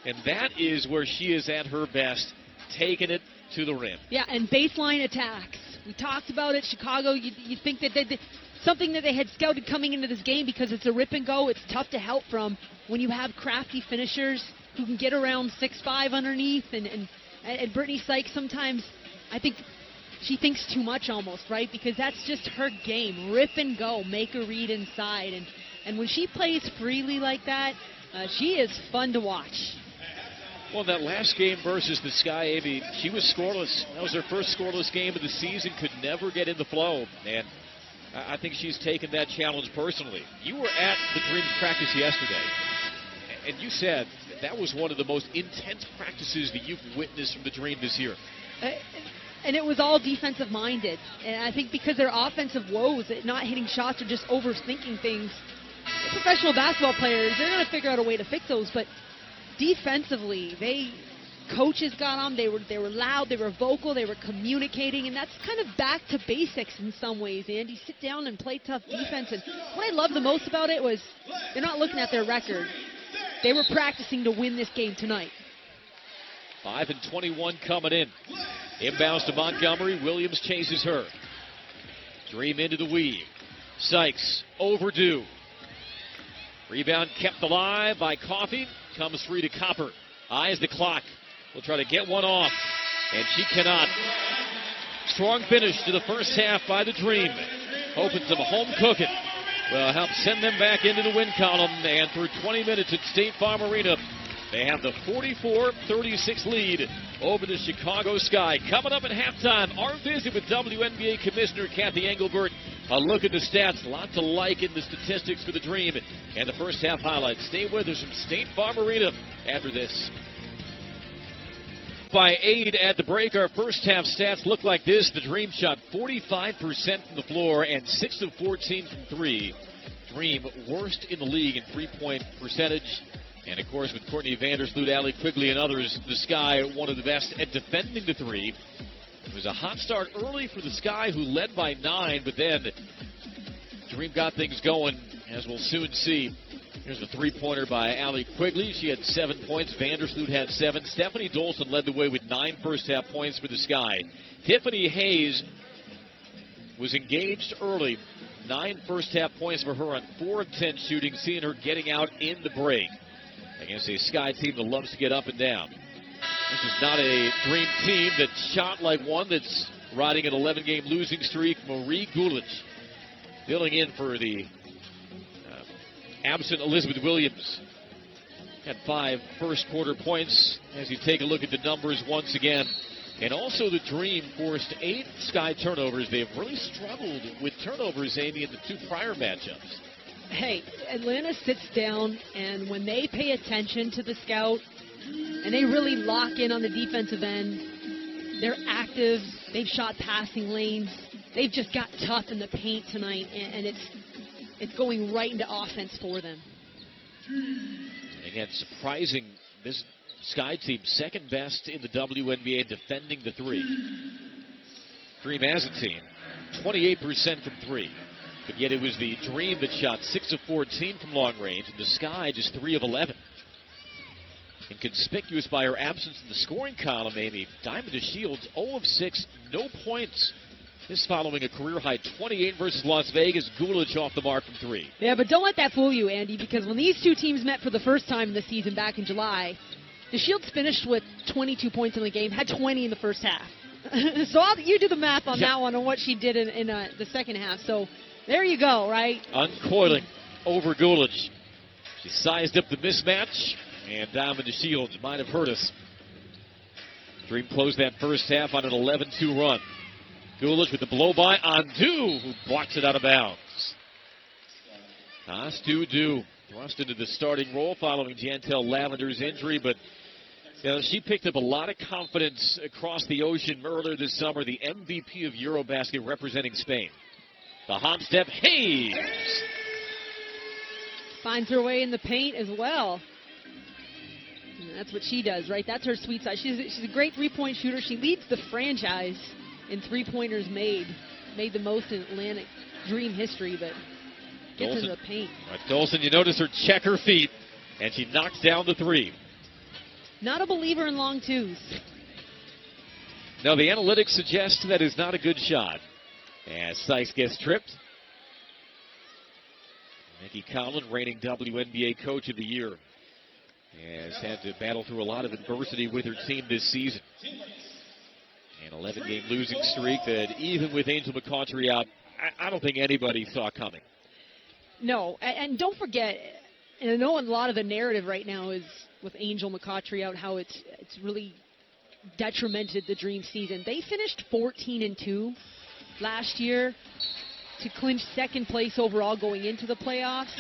And that is where she is at her best, taking it to the rim. Yeah, and baseline attacks. We talked about it. Chicago, you think that something that they had scouted coming into this game, because it's a rip and go. It's tough to help from when you have crafty finishers who can get around 6'5" underneath. And Brittany Sykes sometimes, I think, she thinks too much almost, right? Because that's just her game. Rip and go, make a read inside. And when she plays freely like that, she is fun to watch. Well, that last game versus the Sky, Amy, she was scoreless. That was her first scoreless game of the season, could never get in the flow. And I think she's taken that challenge personally. You were at the Dreams practice yesterday, and you said that was one of the most intense practices that you've witnessed from the Dream this year. And it was all defensive-minded. And I think because their offensive woes, not hitting shots or just overthinking things, professional basketball players, they're going to figure out a way to fix those. But defensively, coaches got on. They were loud. They were vocal. They were communicating. And that's kind of back to basics in some ways, Andy. Sit down and play tough defense. And what I loved the most about it was they're not looking at their record. They were practicing to win this game tonight. 5 and 21 coming in. Inbounds to Montgomery. Williams chases her. Dream into the weave. Sykes overdue. Rebound kept alive by Coffey. Comes free to Copper. Eyes the clock. Will try to get one off. And she cannot. Strong finish to the first half by the Dream. Hoping some home cooking will help send them back into the win column. And through 20 minutes at State Farm Arena, they have the 44-36 lead over the Chicago Sky. Coming up at halftime, our visit with WNBA Commissioner Kathy Engelbert. A look at the stats. A lot to like in the statistics for the Dream. And the first half highlights. Stay with us from State Farm Arena after this. By 8 at the break, our first half stats look like this. The Dream shot 45% from the floor and 6 of 14 from 3. Dream worst in the league in three-point percentage. And, of course, with Courtney Vandersloot, Allie Quigley, and others, the Sky one of the best at defending the three. It was a hot start early for the Sky, who led by 9, but then Dream got things going, as we'll soon see. Here's a three-pointer by Allie Quigley. She had 7 points. Vandersloot had 7. Stephanie Dolson led the way with 9 first-half points for the Sky. Tiffany Hayes was engaged early. 9 first-half points for her on 4 of 10 shooting, seeing her getting out in the break against a Sky team that loves to get up and down. This is not a Dream team that shot like one that's riding an 11-game losing streak. Marie Gulich filling in for the absent Elizabeth Williams. Had 5 first-quarter points as you take a look at the numbers once again. And also the Dream forced 8 Sky turnovers. They have really struggled with turnovers, Amy, in the 2 prior matchups. Hey, Atlanta sits down, and when they pay attention to the scout, and they really lock in on the defensive end, they're active. They've shot passing lanes. They've just got tough in the paint tonight, and it's going right into offense for them. Again, surprising, this Sky team second best in the WNBA defending the three. Dream as a team, 28% from 3. But yet it was the Dream that shot 6 of 14 from long range, and the Sky just 3 of 11. And conspicuous by her absence in the scoring column, Amy, Diamond DeShields 0 of 6, no points. This following a career-high 28 versus Las Vegas. Gulich off the mark from 3. Yeah, but don't let that fool you, Andy, because when these two teams met for the first time in the season back in July, DeShields finished with 22 points in the game, had 20 in the first half. So you do the math on that one, on what she did in the second half. So there you go, right? Uncoiling over Gulich. She sized up the mismatch, and Diamond DeShields might have hurt us. Dream closed that first half on an 11-2 run. Gulich with the blow-by on Du, who blocks it out of bounds. Du thrust into the starting role following Jantel Lavender's injury, but she picked up a lot of confidence across the ocean earlier this summer. The MVP of Eurobasket representing Spain. The hop step, Hayes! Finds her way in the paint as well. And that's what she does, right? That's her sweet side. She's a great three-point shooter. She leads the franchise in three-pointers made the most in Atlantic Dream history, but Gets into the paint. Dolson, you notice her check her feet, and she knocks down the three. Not a believer in long twos. No, the analytics suggest that is not a good shot. As Sykes gets tripped. Nikki Collin, reigning WNBA Coach of the Year, has had to battle through a lot of adversity with her team this season. An 11-game losing streak that even with Angel McCautry out, I don't think anybody saw coming. No, and don't forget, and I know a lot of the narrative right now is with Angel McCautry out, how it's really detrimented the Dream season. They finished 14-2 last year to clinch second place overall going into the playoffs.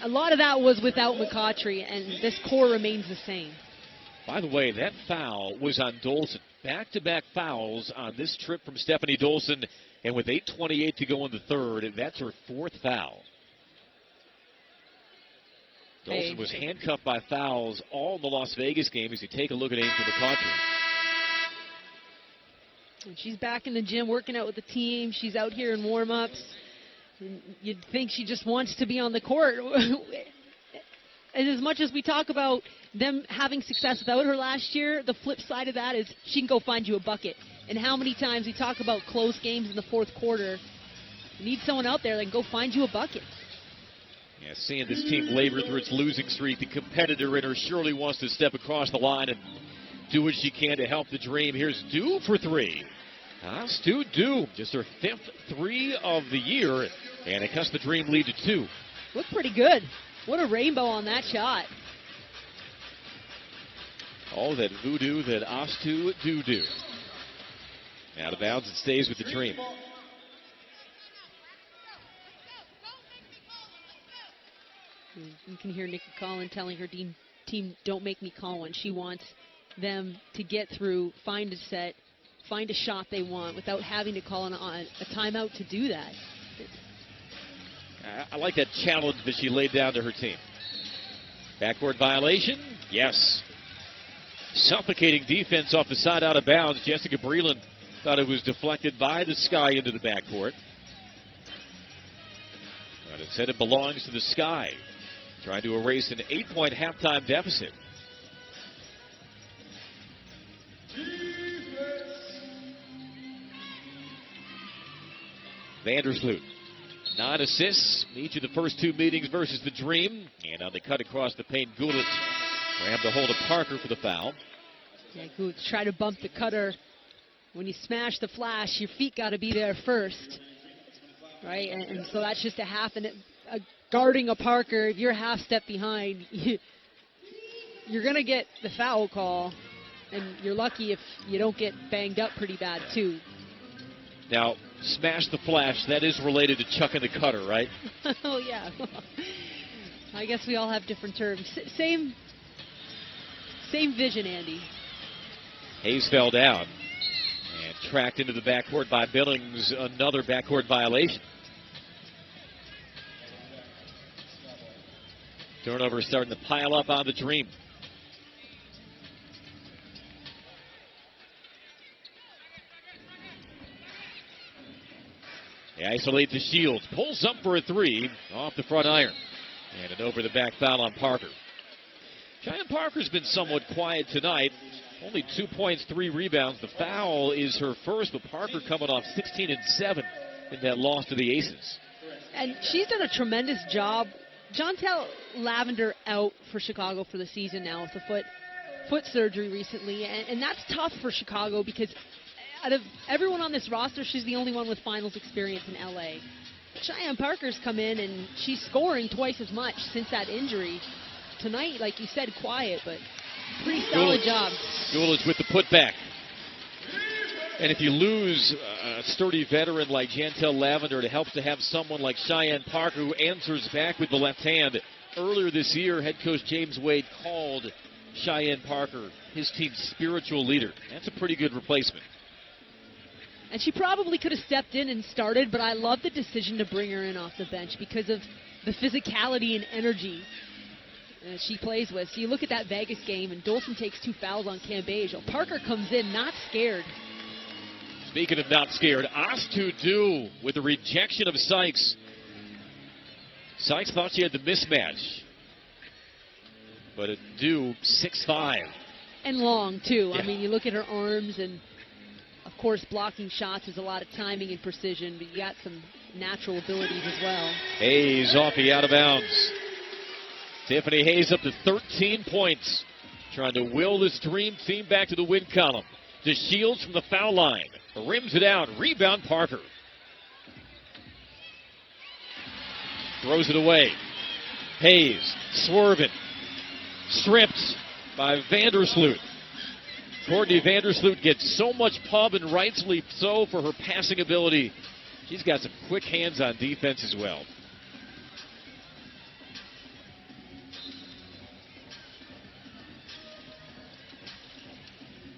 A lot of that was without McCautry, and this core remains the same. By the way, that foul was on Dolson. Back-to-back fouls on this trip from Stephanie Dolson, and with 8:28 to go in the third, that's her fourth foul. Dolson was handcuffed by fouls all in the Las Vegas game as you take a look at Angel McCautry. And she's back in the gym working out with the team. She's out here in warm-ups. You'd think she just wants to be on the court. And as much as we talk about them having success without her last year, the flip side of that is she can go find you a bucket. And how many times we talk about close games in the fourth quarter, you need someone out there that can go find you a bucket. Yeah, seeing this team labor through its losing streak, the competitor in her surely wants to step across the line and do what she can to help the Dream. Here's Dew for three. Stu Dew, just her fifth three of the year, and it cuts the Dream lead to 2. Looked pretty good. What a rainbow on that shot. Oh, that voodoo that Astu do. Out of bounds, it stays with the Dream. You can hear Nikki Collin telling her team, don't make me call one. She wants them to get through, find a set, find a shot they want without having to call on a timeout to do that. I like that challenge that she laid down to her team. Backcourt violation? Yes. Suffocating defense off the side out of bounds. Jessica Breland thought it was deflected by the Sky into the backcourt. But instead it belongs to the Sky. Trying to erase an 8-point halftime deficit. Vandersloot. 9 assists in each of the first 2 meetings versus the Dream. And on the cut across the paint, Gulich grabbed a hold of Parker for the foul. Yeah, Gulich try to bump the cutter. When you smash the flash, your feet got to be there first. Right? And so that's just a half. And guarding a Parker, if you're a half step behind, you're going to get the foul call. And you're lucky if you don't get banged up pretty bad, too. Now, smash the flash, that is related to chucking the cutter, right? Oh, yeah. I guess we all have different terms. Same vision, Andy. Hayes fell down and tracked into the backcourt by Billings. Another backcourt violation. Turnover starting to pile up on the Dream. They isolate to Shields. Pulls up for a 3 off the front iron. And an over-the-back foul on Parker. Cheyenne Parker's been somewhat quiet tonight. Only 2 points, 3 rebounds. The foul is her first, but Parker coming off 16 and 7 in that loss to the Aces. And she's done a tremendous job. Jontel Lavender out for Chicago for the season now with the foot surgery recently. And that's tough for Chicago because out of everyone on this roster, she's the only one with finals experience in L.A. Cheyenne Parker's come in, and she's scoring twice as much since that injury. Tonight, like you said, quiet, but pretty solid job. Gulich with the putback. And if you lose a sturdy veteran like Jantel Lavender, it helps to have someone like Cheyenne Parker who answers back with the left hand. Earlier this year, head coach James Wade called Cheyenne Parker his team's spiritual leader. That's a pretty good replacement. And she probably could have stepped in and started, but I love the decision to bring her in off the bench because of the physicality and energy she plays with. So you look at that Vegas game, and Dolson takes 2 fouls on Cambage. Parker comes in not scared. Speaking of not scared, Ostudu with the rejection of Sykes. Sykes thought she had the mismatch. But Adu 6'5". And long, too. Yeah. I mean, you look at her arms, and, of course, blocking shots is a lot of timing and precision, but you got some natural abilities as well. Hayes off the out of bounds. Tiffany Hayes up to 13 points. Trying to will this Dream team back to the win column. DeShields from the foul line. Rims it out. Rebound Parker. Throws it away. Hayes swerving. Stripped by Vandersloot. Courtney Vandersloot gets so much pub, and rightfully so, for her passing ability. She's got some quick hands on defense as well.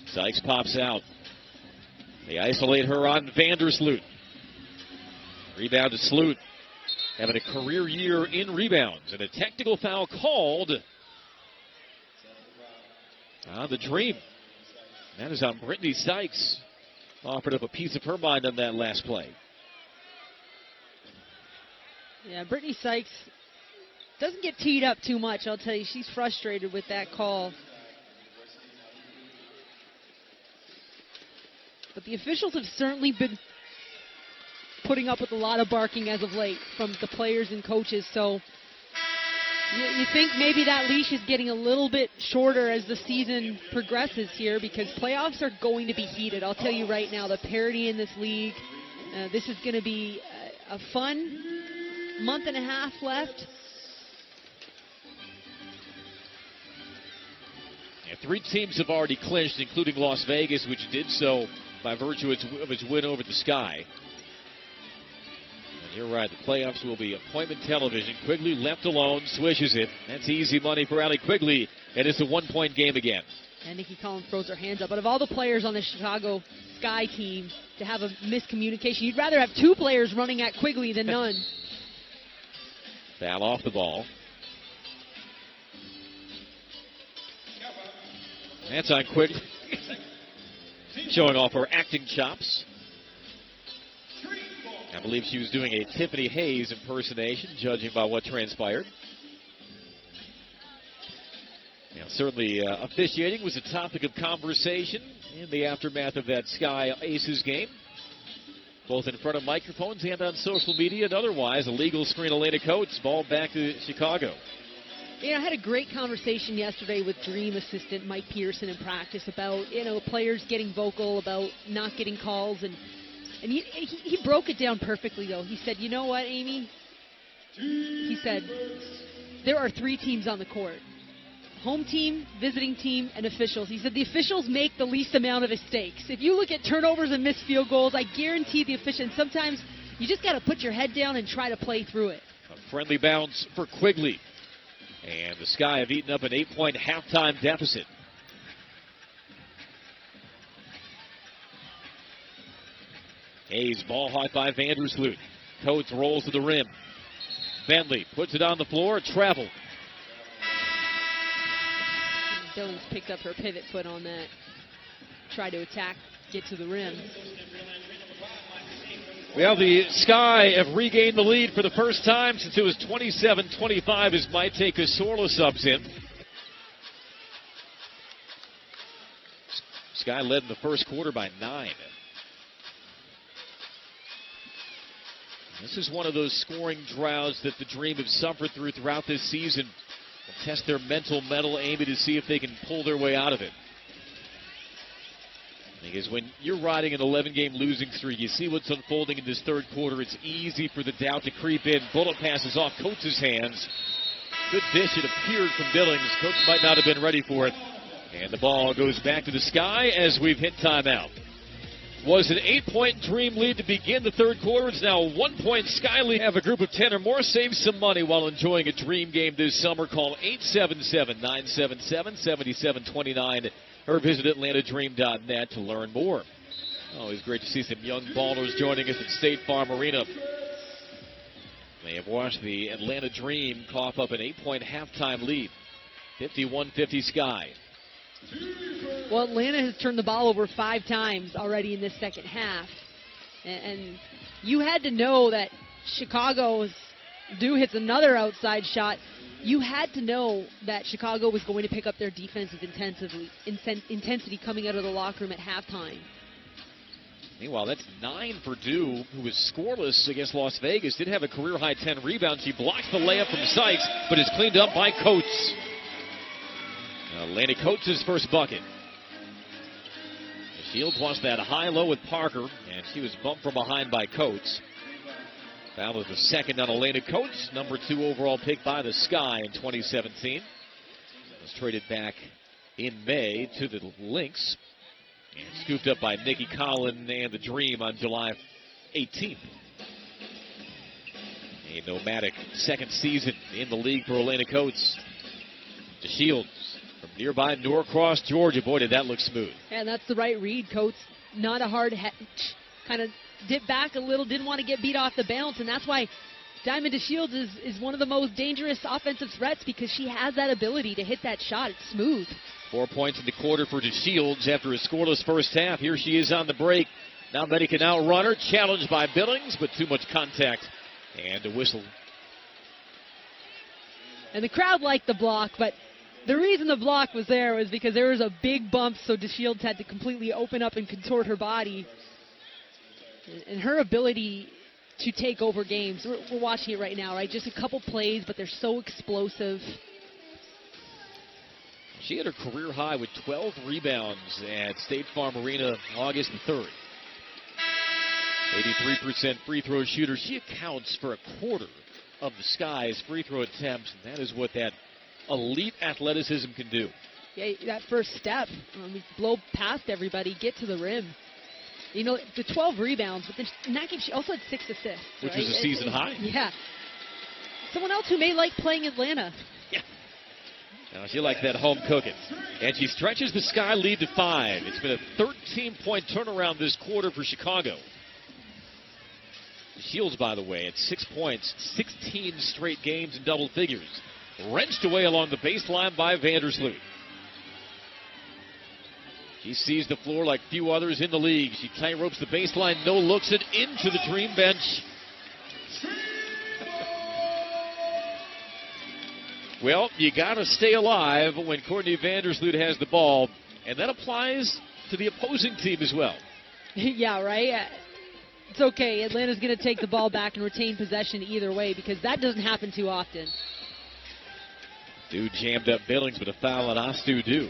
Sykes pops out. They isolate her on Vandersloot. Rebound to Sloot. Having a career year in rebounds. And a technical foul called on the Dream. That is on Brittany Sykes. Offered up a piece of her mind on that last play. Yeah, Brittany Sykes doesn't get teed up too much. I'll tell you, she's frustrated with that call. But the officials have certainly been putting up with a lot of barking as of late from the players and coaches. So you think maybe that leash is getting a little bit shorter as the season progresses here, because playoffs are going to be heated. I'll tell you right now, the parity in this league, this is going to be a fun month and a half left. Yeah, 3 teams have already clinched, including Las Vegas, which did so by virtue of its win over the Sky. And you're right, the playoffs will be appointment television. Quigley left alone, swishes it. That's easy money for Allie Quigley, and it's a 1-point game again. And Nikki Collins throws her hands up. But of all the players on the Chicago Sky team to have a miscommunication, you'd rather have 2 players running at Quigley than none. Foul off the ball. That's on Quigley. Showing off her acting chops. I believe she was doing a Tiffany Hayes impersonation, judging by what transpired. Now, certainly officiating was a topic of conversation in the aftermath of that Sky Aces game, both in front of microphones and on social media and otherwise. A legal screen, Elena Coates, ball back to Chicago. I had a great conversation yesterday with Dream assistant Mike Pearson in practice about, players getting vocal about not getting calls. And he broke it down perfectly, though. He said, you know what, Amy? He said, there are 3 teams on the court. Home team, visiting team, and officials. He said the officials make the least amount of mistakes. If you look at turnovers and missed field goals, I guarantee the officials, sometimes you just got to put your head down and try to play through it. A friendly bounce for Quigley. And the Sky have eaten up an 8-point halftime deficit. Hayes, ball hawked by Vandersloot. Coates rolls to the rim. Bentley puts it on the floor, travel. Dillon's picked up her pivot foot on that. Try to attack, get to the rim. Well, the Sky have regained the lead for the first time since it was 27-25 as Maite Casorla subs in. Sky led in the first quarter by 9. This is one of those scoring droughts that the Dream have suffered throughout this season. They'll test their mental mettle, Amy, to see if they can pull their way out of it. Because when you're riding an 11-game losing streak, you see what's unfolding in this third quarter. It's easy for the doubt to creep in. Bullet passes off Coates' hands. Good dish, it appeared, from Billings. Coates might not have been ready for it. And the ball goes back to the Sky as we've hit timeout. Was an 8-point Dream lead to begin the third quarter. It's now a 1-point Sky lead. Have a group of 10 or more. Save some money while enjoying a Dream game this summer. Call 877-977-7729 or visit AtlantaDream.net to learn more. Always great to see some young ballers joining us at State Farm Arena. They have watched the Atlanta Dream cough up an 8-point halftime lead. 51-50 Sky. Well, Atlanta has turned the ball over 5 times already in this second half. And you had to know that Chicago's hits another outside shot. You had to know that Chicago was going to pick up their defensive intensity coming out of the locker room at halftime. Meanwhile, that's 9 for Dew, who was scoreless against Las Vegas. Did have a career-high 10 rebounds. She blocks the layup from Sykes, but is cleaned up by Coates. Lanny Coates' first bucket. Shields wants that high-low with Parker, and she was bumped from behind by Coates. Foul is the second on Elena Coates, number 2 overall pick by the Sky in 2017. Was traded back in May to the Lynx and scooped up by Nikki Collin and the Dream on July 18th. A nomadic second season in the league for Elena Coates. To Shields from nearby Norcross, Georgia. Boy, did that look smooth. And that's the right read, Coates. Not a hard kind of dipped back a little, didn't want to get beat off the bounce, and that's why Diamond DeShields is one of the most dangerous offensive threats, because she has that ability to hit that shot. It's smooth. 4 points in the quarter for DeShields after a scoreless first half. Here she is on the break. Now Betty can outrun her, challenged by Billings, but too much contact and a whistle. And the crowd liked the block, but the reason the block was there was because there was a big bump, so DeShields had to completely open up and contort her body. And her ability to take over games, we're watching it right now, right? Just a couple plays, but they're so explosive. She had her career high with 12 rebounds at State Farm Arena August the 3rd. 83% free throw shooter. She accounts for a quarter of the Sky's free throw attempts, and that is what that elite athleticism can do. Yeah, that first step, blow past everybody, get to the rim. You know, the 12 rebounds, but in that game she also had 6 assists. Which right? is a season high. Yeah. Someone else who may like playing Atlanta. Yeah. Now she likes that home cooking. And she stretches the Sky lead to 5. It's been a 13-point turnaround this quarter for Chicago. Shields, by the way, at 6 points, 16 straight games in double figures. Wrenched away along the baseline by Vandersloot. She sees the floor like few others in the league. She tight ropes the baseline, no looks it into the Dream bench. Well, you got to stay alive when Courtney Vandersloot has the ball, and that applies to the opposing team as well. Yeah, right? It's okay. Atlanta's going to take the ball back and retain possession either way, because that doesn't happen too often. Dew jammed up Billings, but a foul on Astu Dew.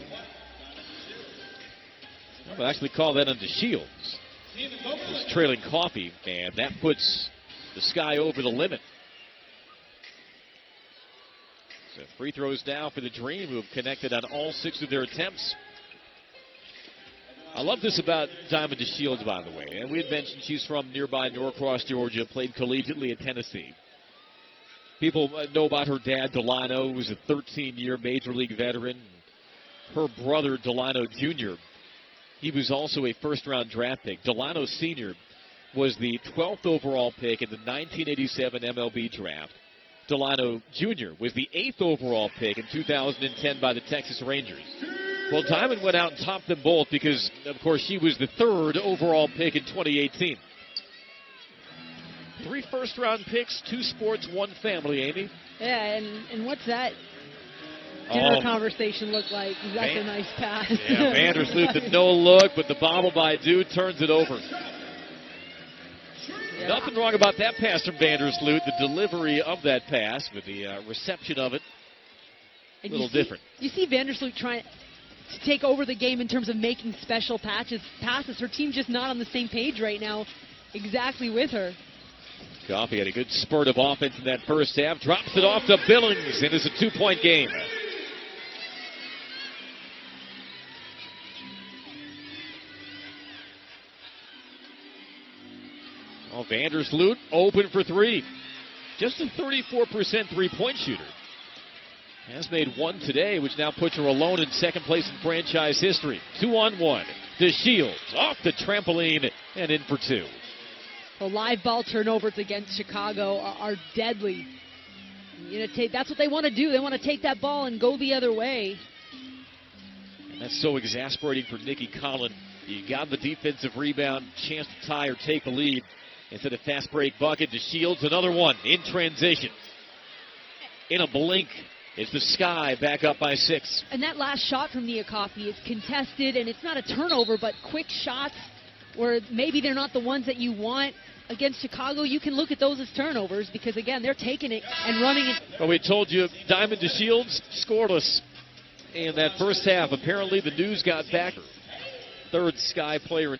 I'll actually call that on DeShields. He's trailing Coffee, and that puts the Sky over the limit. So free throws now for the Dream, who have connected on all 6 of their attempts. I love this about Diamond DeShields, by the way. And we had mentioned she's from nearby Norcross, Georgia, played collegiately at Tennessee. People know about her dad, Delano, who was a 13-year Major League veteran. Her brother, Delano Jr., he was also a first-round draft pick. Delano Sr. was the 12th overall pick in the 1987 MLB draft. Delano Jr. was the 8th overall pick in 2010 by the Texas Rangers. Well, Diamond went out and topped them both because, of course, she was the 3rd overall pick in 2018. 3 first-round picks, 2 sports, 1 family, Amy. Yeah, and what's that dinner conversation look like? That's a nice pass. Yeah, Vandersloot, the no look, but the bobble by Dew turns it over. Yeah. Nothing wrong about that pass from Vandersloot. The delivery of that pass, but the reception of it, a little different. You see Vandersloot trying to take over the game in terms of making special passes. Her team's just not on the same page right now exactly with her. Coffey had a good spurt of offense in that first half. Drops it off to Billings, and it's a 2-point game. Well, Vandersloot open for 3. Just a 34% three-point shooter. Has made 1 today, which now puts her alone in second place in franchise history. 2-on-1. DeShields off the trampoline and in for 2. Well, live ball turnovers against Chicago are deadly. That's what they want to do. They want to take that ball and go the other way. And That's so exasperating for Nikki Collin. You got the defensive rebound, chance to tie or take the lead. Instead of fast break bucket to Shields, another one in transition. In a blink, it's the Sky back up by 6. And that last shot from Nia Coffey is contested, and it's not a turnover, but quick shots where maybe they're not the ones that you want. Against Chicago, you can look at those as turnovers because, again, they're taking it and running it. Well, we told you Diamond to Shields scoreless in that first half. Apparently, the News got back. Third Sky player.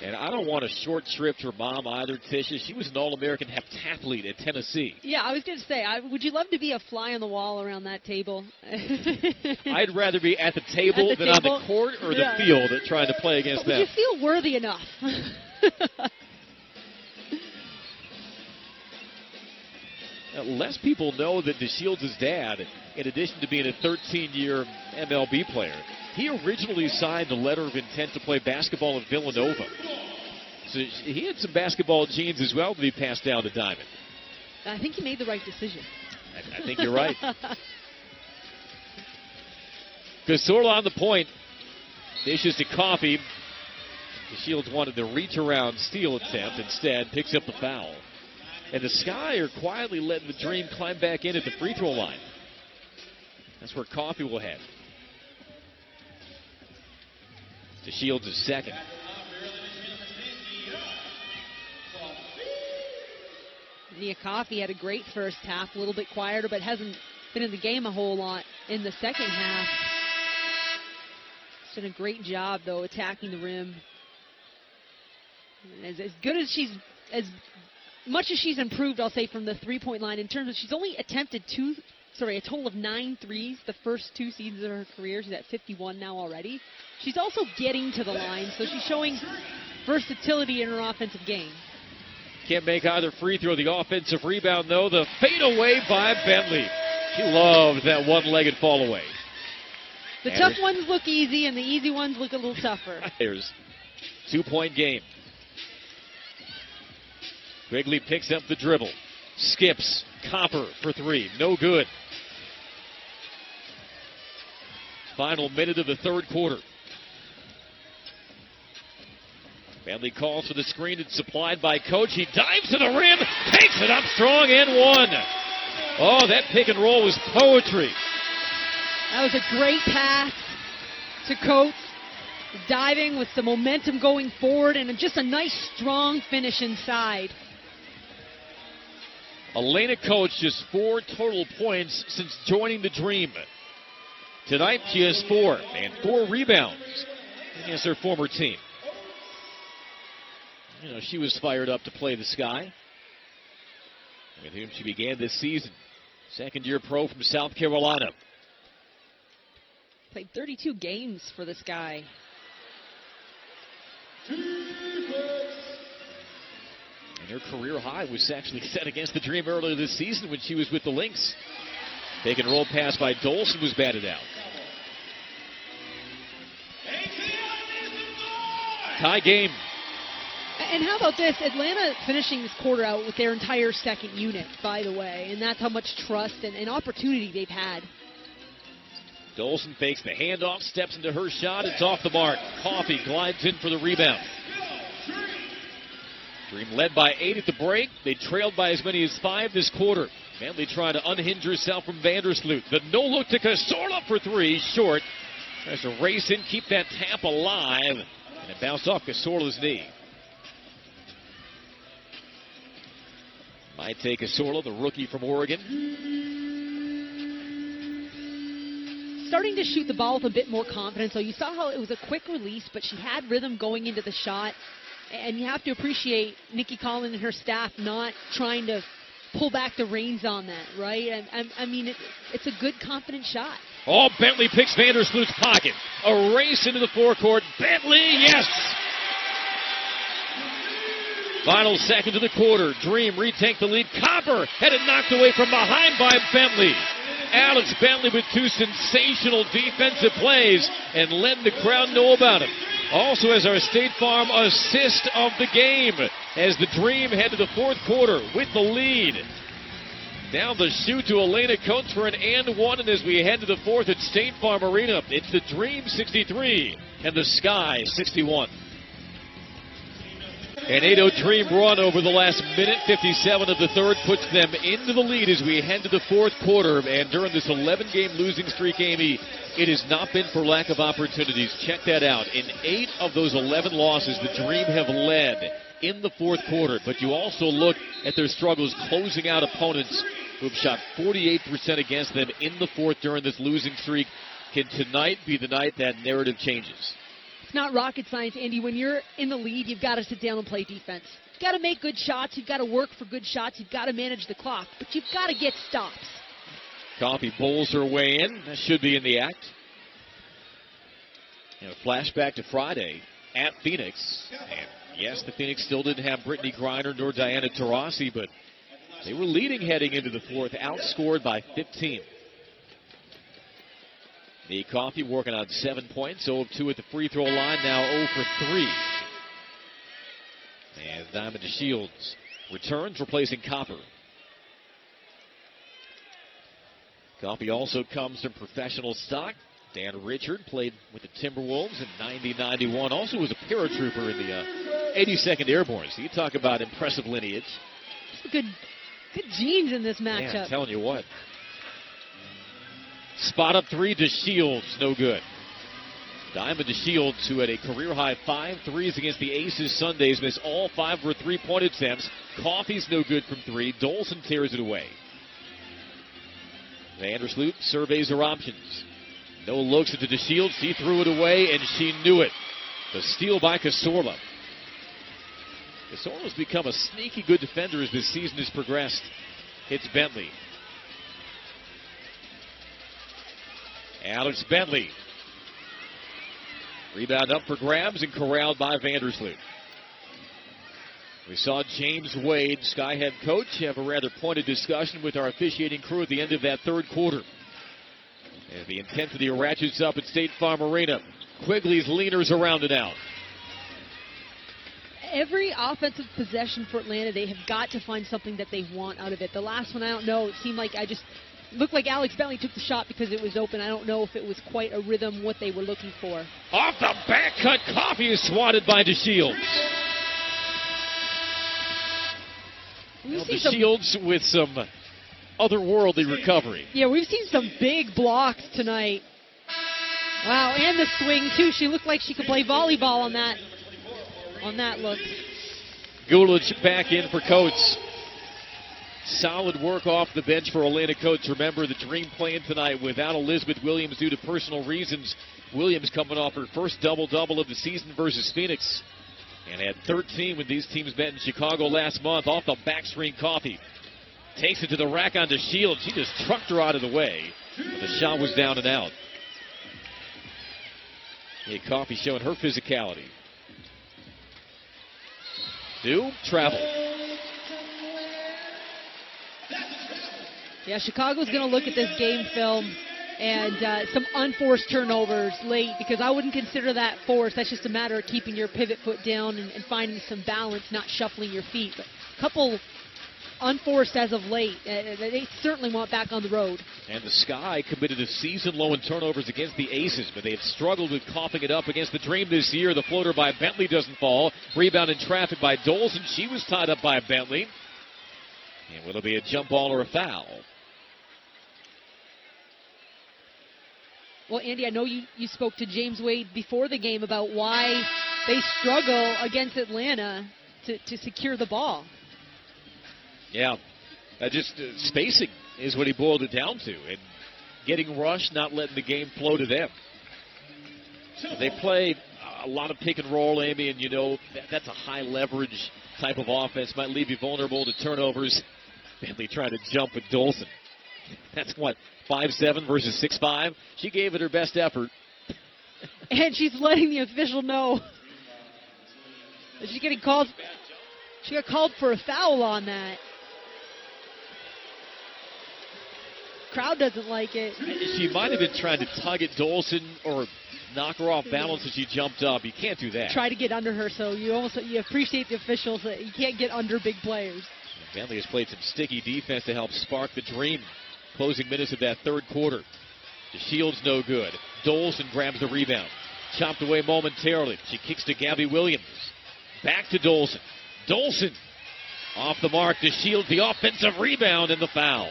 And I don't want to short shrift her mom either, Tisha. She was an All-American heptathlete at Tennessee. Yeah, I was going to say, would you love to be a fly on the wall around that table? I'd rather be at the table than on the court or the field trying to play against them. Would you feel worthy enough? Now, less people know that DeShields' dad, in addition to being a 13-year MLB player, he originally signed a letter of intent to play basketball at Villanova. So he had some basketball genes as well that he passed down to Diamond. I think he made the right decision. I think you're right. Cazorla on the point. Dishes to Coffey. DeShields wanted the reach-around steal attempt. Instead, picks up the foul. And the Sky are quietly letting the Dream climb back in at the free throw line. That's where Coffey will head. DeShields is second. Nia Coffey had a great first half, a little bit quieter, but hasn't been in the game a whole lot in the second half. She's done a great job, though, attacking the rim. As good as as much as she's improved, I'll say, from the three-point line in terms of she's only attempted a total of 9 threes the first 2 seasons of her career. She's at 51 now already. She's also getting to the line, so she's showing versatility in her offensive game. Can't make either free throw. The offensive rebound, though, the fadeaway by Bentley. She loved that one-legged fall away. The tough ones look easy, and the easy ones look a little tougher. Here's 2-point game. Quigley picks up the dribble. Skips. Copper for 3. No good. Final minute of the third quarter. Bentley calls for the screen. It's supplied by Coach. He dives to the rim. Takes it up strong and one. Oh, that pick and roll was poetry. That was a great pass to Coates. Diving with the momentum going forward and just a nice strong finish inside. Elena Coates just 4 total points since joining the Dream. Tonight she has 4 and 4 rebounds against her former team. You know, she was fired up to play the Sky, with whom she began this season. Second-year pro from South Carolina. Played 32 games for the Sky. And her career high was actually set against the Dream earlier this season when she was with the Lynx. Take and roll pass by Dolson was batted out. Tie game. And how about this? Atlanta finishing this quarter out with their entire second unit, by the way. And that's how much trust and opportunity they've had. Dolson fakes the handoff, steps into her shot. It's off the mark. Coffey glides in for the rebound. Dream led by 8 at the break. They trailed by as many as 5 this quarter. Bentley trying to unhinge herself from Vandersloot. The no-look to Cazorla for 3. Short. Tries to race in, keep that tap alive. And it bounced off Cazorla's knee. Maite Cazorla, the rookie from Oregon. Starting to shoot the ball with a bit more confidence. So you saw how it was a quick release, but she had rhythm going into the shot. And you have to appreciate Nikki Collin and her staff not trying to pull back the reins on that, right? I mean, it's a good, confident shot. Oh, Bentley picks Vandersloot's pocket. A race into the forecourt. Bentley, yes! Final second of the quarter. Dream retake the lead. Copper had it knocked away from behind by Bentley. Alex Bentley with 2 sensational defensive plays and letting the crowd know about it. Also has our State Farm assist of the game as the Dream head to the fourth quarter with the lead. Down the chute to Elena Coates for an and one, and as we head to the fourth at State Farm Arena, it's the Dream 63 and the Sky 61. An 8-0 Dream run over the last minute 57 of the third puts them into the lead as we head to the fourth quarter. And during this 11-game losing streak, Amy, it has not been for lack of opportunities. Check that out. In 8 of those 11 losses, the Dream have led in the fourth quarter. But you also look at their struggles closing out opponents who have shot 48% against them in the fourth during this losing streak. Can tonight be the night that narrative changes? It's not rocket science, Andy. When you're in the lead, you've got to sit down and play defense. You've got to make good shots. You've got to work for good shots. You've got to manage the clock. But you've got to get stops. Coffee bowls her way in. That should be in the act. And a flashback to Friday at Phoenix. And yes, the Phoenix still didn't have Brittany Griner nor Diana Taurasi, but they were leading heading into the fourth, outscored by 15. The Coffee working on 7 points, 0 of 2 at the free throw line, now 0 for 3. And Diamond Shields returns, replacing Copper. Coffee also comes from professional stock. Dan Richard played with the Timberwolves in 90-91, also was a paratrooper in the 82nd Airborne. So you talk about impressive lineage. Good genes in this matchup. Yeah, I'm telling you what. Spot up three to Shields, no good. Diamond to Shields, who had a career-high 5 threes against the Aces Sundays, missed all 5 for three-point attempts. Coffey's no good from 3. Dolson tears it away. Vandersloot surveys her options. No looks into DeShields. She threw it away, and she knew it. The steal by Casorla. Casorla's become a sneaky good defender as this season has progressed. Hits Bentley. Alex Bentley. Rebound up for grabs and corralled by Vandersloot. We saw James Wade, Sky head coach, have a rather pointed discussion with our officiating crew at the end of that third quarter. And the intensity ratchets up at State Farm Arena. Quigley's leaners around it out. Every offensive possession for Atlanta, they have got to find something that they want out of it. The last one, I don't know. It seemed like looked like Alex Bentley took the shot because it was open. I don't know if it was quite a rhythm, what they were looking for. Off the back cut, Coffey is swatted by DeShields. DeShields with some otherworldly recovery. Yeah, we've seen some big blocks tonight. Wow, and the swing, too. She looked like she could play volleyball on that look. Gulich back in for Coates. Solid work off the bench for Elena Coates. Remember, the Dream playing tonight without Elizabeth Williams due to personal reasons. Williams coming off her first double-double of the season versus Phoenix. And had 13 when these teams met in Chicago last month. Off the backstream, Coffey takes it to the rack onto Shields. She just trucked her out of the way. But the shot was down and out. Yeah, Coffey showing her physicality. Travel. Yeah, Chicago's going to look at this game film and some unforced turnovers late, because I wouldn't consider that forced. That's just a matter of keeping your pivot foot down and finding some balance, not shuffling your feet. But a couple unforced as of late. They certainly want back on the road. And the Sky committed a season low in turnovers against the Aces, but they have struggled with coughing it up against the Dream this year. The floater by Bentley doesn't fall. Rebound in traffic by Dolson. She was tied up by Bentley. And will it be a jump ball or a foul? Well, Andy, I know you spoke to James Wade before the game about why they struggle against Atlanta to secure the ball. Yeah, just spacing is what he boiled it down to, and getting rushed, not letting the game flow to them. They play a lot of pick and roll, Amy, and that's a high leverage type of offense. Might leave you vulnerable to turnovers. Bentley trying to jump with Dolson. That's what, 5'7" versus 6'5"? She gave it her best effort. And she's letting the official know. She's getting called. She got called for a foul on that. Crowd doesn't like it. She might have been trying to tug at Dolson or knock her off balance as she jumped up. You can't do that. Try to get under her, so you appreciate the officials that you can't get under big players. Bentley has played some sticky defense to help spark the Dream. Closing minutes of that third quarter. DeShields no good. Dolson grabs the rebound. Chopped away momentarily. She kicks to Gabby Williams. Back to Dolson. Dolson off the mark. DeShields the offensive rebound and the foul.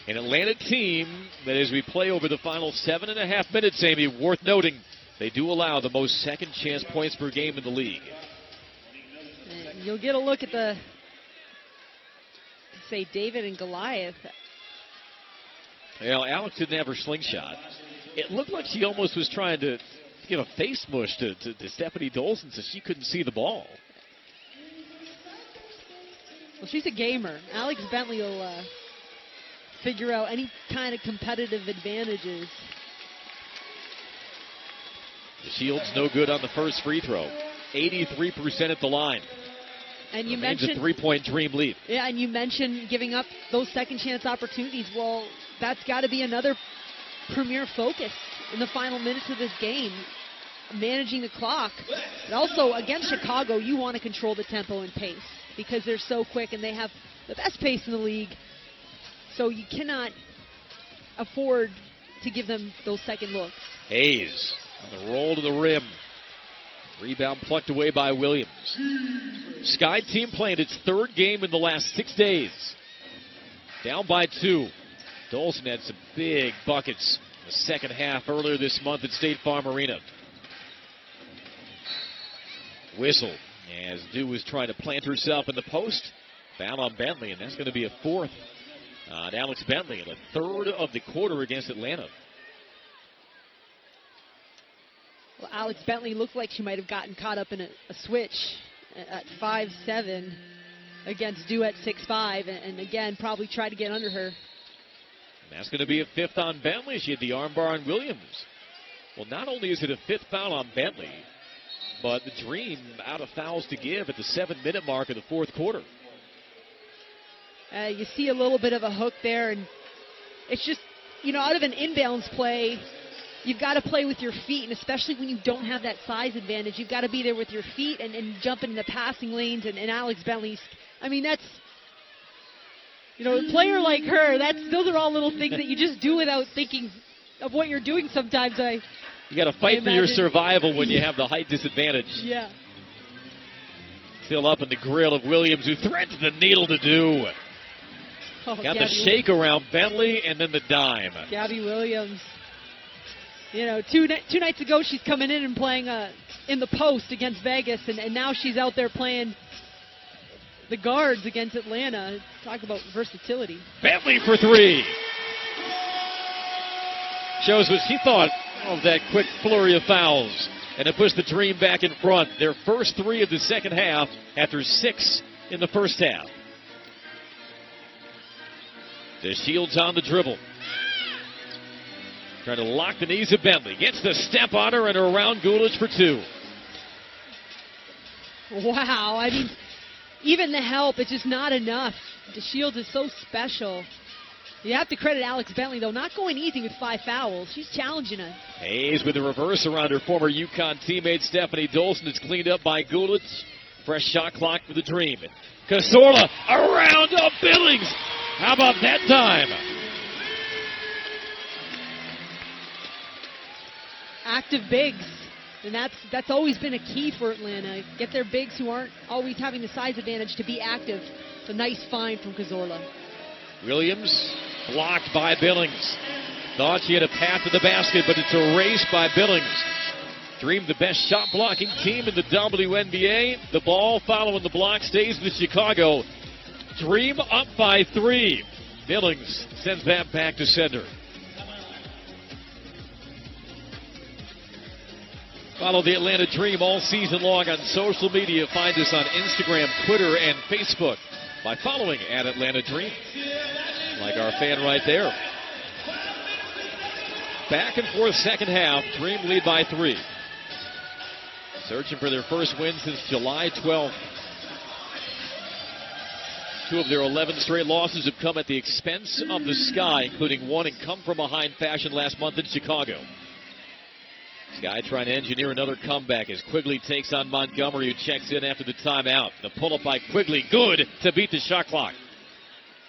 An Atlanta team that, as we play over the final 7.5 minutes, Amy, worth noting, they do allow the most second chance points per game in the league. And you'll get a look at the, say, David and Goliath. Well, Alex didn't have her slingshot. It looked like she almost was trying to give a face mush to Stephanie Dolson so she couldn't see the ball. Well, she's a gamer. Alex Bentley will figure out any kind of competitive advantages. DeShields no good on the first free throw. 83% at the line. And you Remains mentioned a 3-point Dream lead. Yeah, and you mentioned giving up those second chance opportunities. Well, that's got to be another premier focus in the final minutes of this game, managing the clock. But also, against Chicago, you want to control the tempo and pace because they're so quick and they have the best pace in the league. So you cannot afford to give them those second looks. Hayes on the roll to the rim. Rebound plucked away by Williams. Sky team playing its third game in the last 6 days. Down by 2. Dolson had some big buckets in the second half earlier this month at State Farm Arena. Whistle as Dew was trying to plant herself in the post. Foul on Bentley, and that's going to be a fourth on Alex Bentley in the third of the quarter against Atlanta. Well, Alex Bentley looked like she might have gotten caught up in a switch at 5'7" against Dew at 6'5", and again, probably tried to get under her. And that's going to be a fifth on Bentley. She had the armbar on Williams. Well, not only is it a fifth foul on Bentley, but the Dream out of fouls to give at the 7-minute mark of the fourth quarter. You see a little bit of a hook there, and it's just, out of an inbounds play, you've got to play with your feet, and especially when you don't have that size advantage, you've got to be there with your feet and jump into the passing lanes. And Alex Bentley's, that's, a player like her, those are all little things that you just do without thinking of what you're doing sometimes. You got to fight for your survival when you have the height disadvantage. Yeah. Still up in the grill of Williams, who threads the needle to do. Got Gabby the shake around Bentley and then the dime. Gabby Williams. Two nights ago she's coming in and playing in the post against Vegas, and now she's out there playing the guards against Atlanta. Talk about versatility. Bentley for 3. Shows what she thought of that quick flurry of fouls. And it pushed the Dream back in front. Their first 3 of the second half after 6 in the first half. DeShields on the dribble. Trying to lock the knees of Bentley. Gets the step on her and around Gulich for 2. Wow. Even the help, it's just not enough. DeShields is so special. You have to credit Alex Bentley, though, not going easy with 5 fouls. She's challenging us. Hayes with the reverse around her former UConn teammate Stephanie Dolson. It's cleaned up by Gulich. Fresh shot clock for the Dream. Cazorla around Billings. How about that time? Active bigs, and that's always been a key for Atlanta. Get their bigs who aren't always having the size advantage to be active. It's a nice find from Cazorla. Williams blocked by Billings. Thought she had a path to the basket, but it's erased by Billings. Dream the best shot blocking team in the WNBA. The ball following the block stays with Chicago. Dream up by 3. Billings sends that back to center. Follow the Atlanta Dream all season long on social media. Find us on Instagram, Twitter, and Facebook by following @Atlanta Dream. Like our fan right there. Back and forth second half. Dream lead by 3. Searching for their first win since July 12th. 2 of their 11 straight losses have come at the expense of the Sky, including one in come-from-behind fashion last month in Chicago. Sky trying to engineer another comeback as Quigley takes on Montgomery, who checks in after the timeout. The pull-up by Quigley, good to beat the shot clock.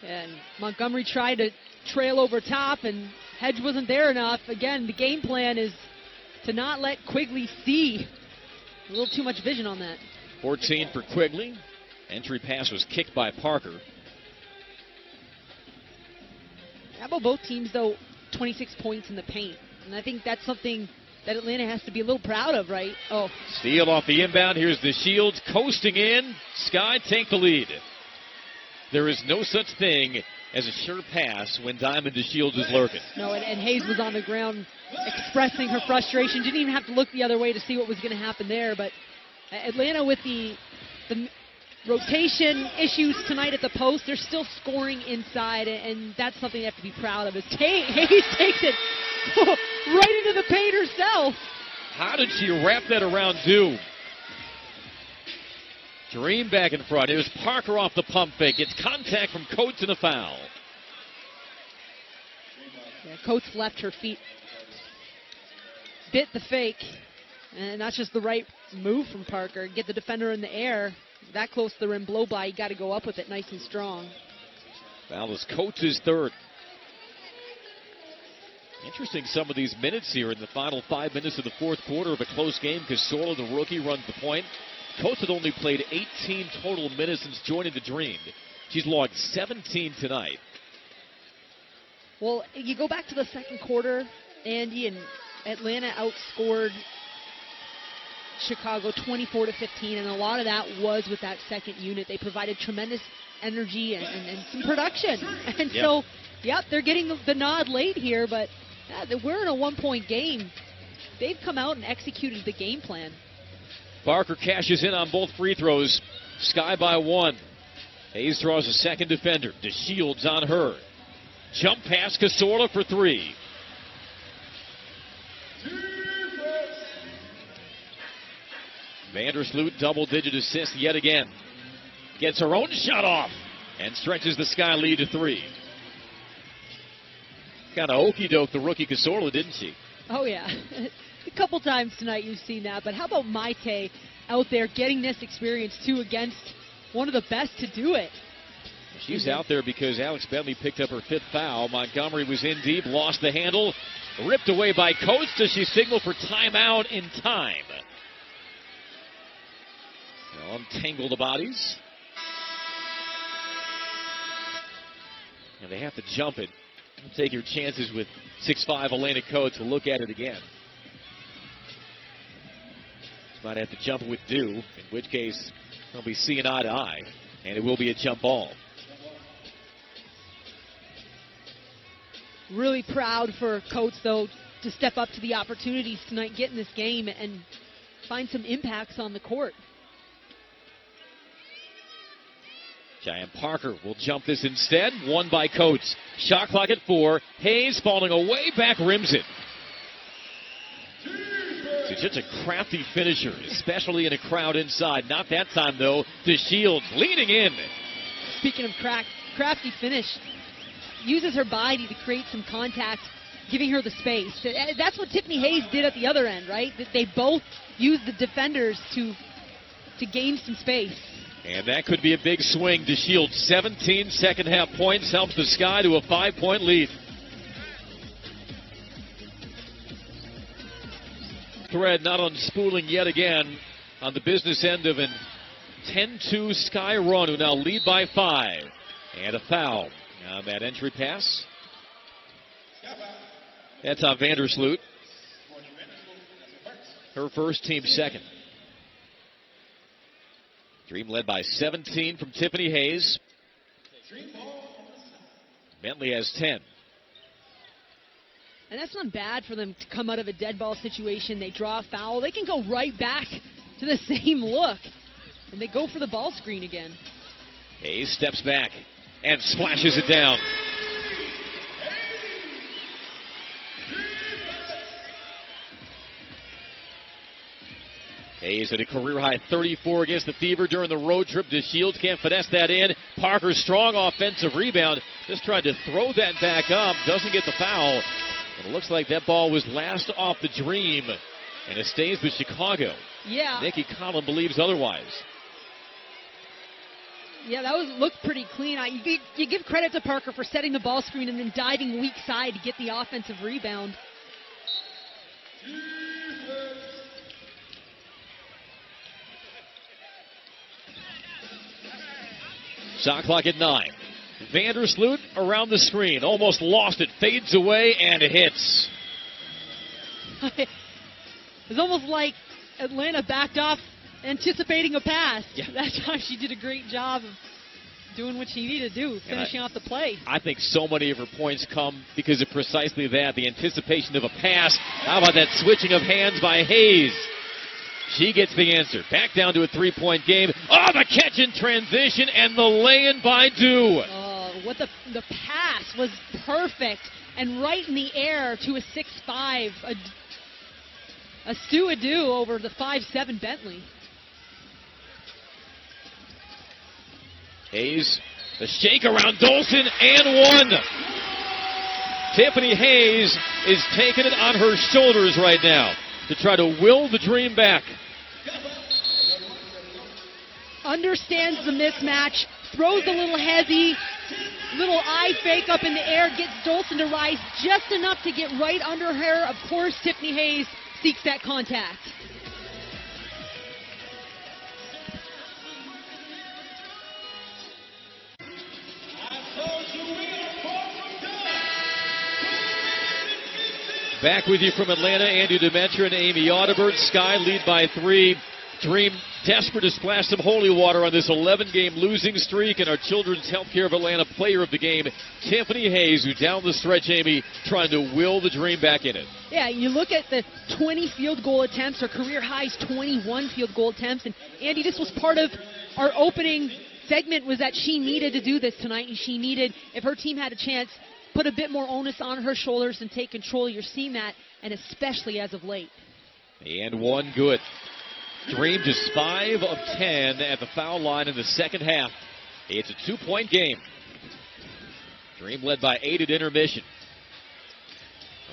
And Montgomery tried to trail over top, and Hedge wasn't there enough. Again, the game plan is to not let Quigley see. A little too much vision on that. 14 for Quigley. Entry pass was kicked by Parker. How about both teams, though? 26 points in the paint. And I think that's something that Atlanta has to be a little proud of, right? Oh. Steal off the inbound. Here's the Shields coasting in. Sky take the lead. There is no such thing as a sure pass when Diamond DeShields is lurking. No, and Hayes was on the ground expressing her frustration. Didn't even have to look the other way to see what was going to happen there. But Atlanta with the rotation issues tonight at the post, they're still scoring inside, and that's something they have to be proud of. As Hayes takes it right into the paint herself. How did she wrap that around Dew? Dream back in front. Here's Parker off the pump fake. Gets contact from Coates and a foul. Yeah, Coates left her feet. Bit the fake. And that's just the right move from Parker. Get the defender in the air. That close to the rim, blow by. You got to go up with it nice and strong. Foul is Coates' third. Interesting, some of these minutes here in the final 5 minutes of the fourth quarter of a close game. Casola, the rookie, runs the point. Coates had only played 18 total minutes since joining the Dream. She's logged 17 tonight. Well, you go back to the second quarter, Andy, and Atlanta outscored Chicago 24-15, and a lot of that was with that second unit. They provided tremendous energy and some production. And so, they're getting the nod late here, but we're in a one-point game. They've come out and executed the game plan. Parker cashes in on both free throws. Sky by one. Hayes draws a second defender. DeShields on her. Jump pass Casola for three. Vandersloot double-digit assist yet again. Gets her own shot off and stretches the Sky lead to three. Kind of okey-doke the rookie Casola, didn't she? Oh, yeah. A couple times tonight you've seen that, but how about Maite out there getting this experience, too, against one of the best to do it? She's out there because Alex Bentley picked up her fifth foul. Montgomery was in deep, lost the handle, ripped away by Coates. Does she signal for timeout in time? They'll untangle the bodies. And they have to jump it. Take your chances with 6'5" Elena Coates. We'll look at it again. Might have to jump it with Dew, in which case they'll be seeing eye to eye, and it will be a jump ball. Really proud for Coates, though, to step up to the opportunities tonight, get in this game, and find some impacts on the court. Giant Parker will jump this instead. Won by Coates. Shot clock at 4. Hayes falling away, back rims it. She's such a crafty finisher, especially in a crowd inside. Not that time, though. DeShields leading in. Speaking of crafty finish, uses her body to create some contact, giving her the space. That's what Tiffany Hayes did at the other end, right? They both used the defenders to gain some space. And that could be a big swing. DeShields 17 second half points helps the Sky to a 5-point lead. Thread not unspooling yet again on the business end of an 10-2 Sky run, who now lead by 5. And a foul on that entry pass. That's on Vandersloot. Her first, team second. Dream led by 17 from Tiffany Hayes. Bentley has 10. And that's not bad for them to come out of a dead ball situation. They draw a foul. They can go right back to the same look. And they go for the ball screen again. Hayes steps back and splashes it down. Hayes at a career-high 34 against the Fever during the road trip. DeShields can't finesse that in. Parker, strong offensive rebound. Just tried to throw that back up. Doesn't get the foul. And it looks like that ball was last off the Dream. And it stays with Chicago. Yeah. Nikki Collin believes otherwise. Yeah, that looked pretty clean. You give credit to Parker for setting the ball screen and then diving weak side to get the offensive rebound. Shot clock at 9. Vandersloot around the screen. Almost lost it. Fades away and hits. It's almost like Atlanta backed off anticipating a pass. Yeah. That time she did a great job of doing what she needed to do, finishing off the play. I think so many of her points come because of precisely that, the anticipation of a pass. How about that switching of hands by Hayes? She gets the answer. Back down to a 3-point game. Oh, the catch in transition and the lay-in by Dew. Oh, what the pass was perfect and right in the air to a 6'5", a Stu Adu over the 5'7" Bentley. Hayes, the shake around Dolson and one. Tiffany Hayes is taking it on her shoulders right now to try to will the dream back. Understands the mismatch, throws a little heavy, little eye fake up in the air, gets Dolson to rise just enough to get right under her. Of course, Tiffany Hayes seeks that contact. Back with you from Atlanta, Andy Demetra and Amy Audibert. Sky lead by 3. Dream desperate to splash some holy water on this 11-game losing streak. And our Children's Healthcare of Atlanta player of the game, Tiffany Hayes, who down the stretch, Amy, trying to will the Dream back in it. Yeah, you look at the 20 field goal attempts, her career highs 21 field goal attempts. And Andy, this was part of our opening segment, was that she needed to do this tonight. And she needed, if her team had a chance, put a bit more onus on her shoulders and take control. You're seeing that, and especially as of late. And one good. Dream just 5 of 10 at the foul line in the second half. It's a 2-point game. Dream led by 8 at intermission.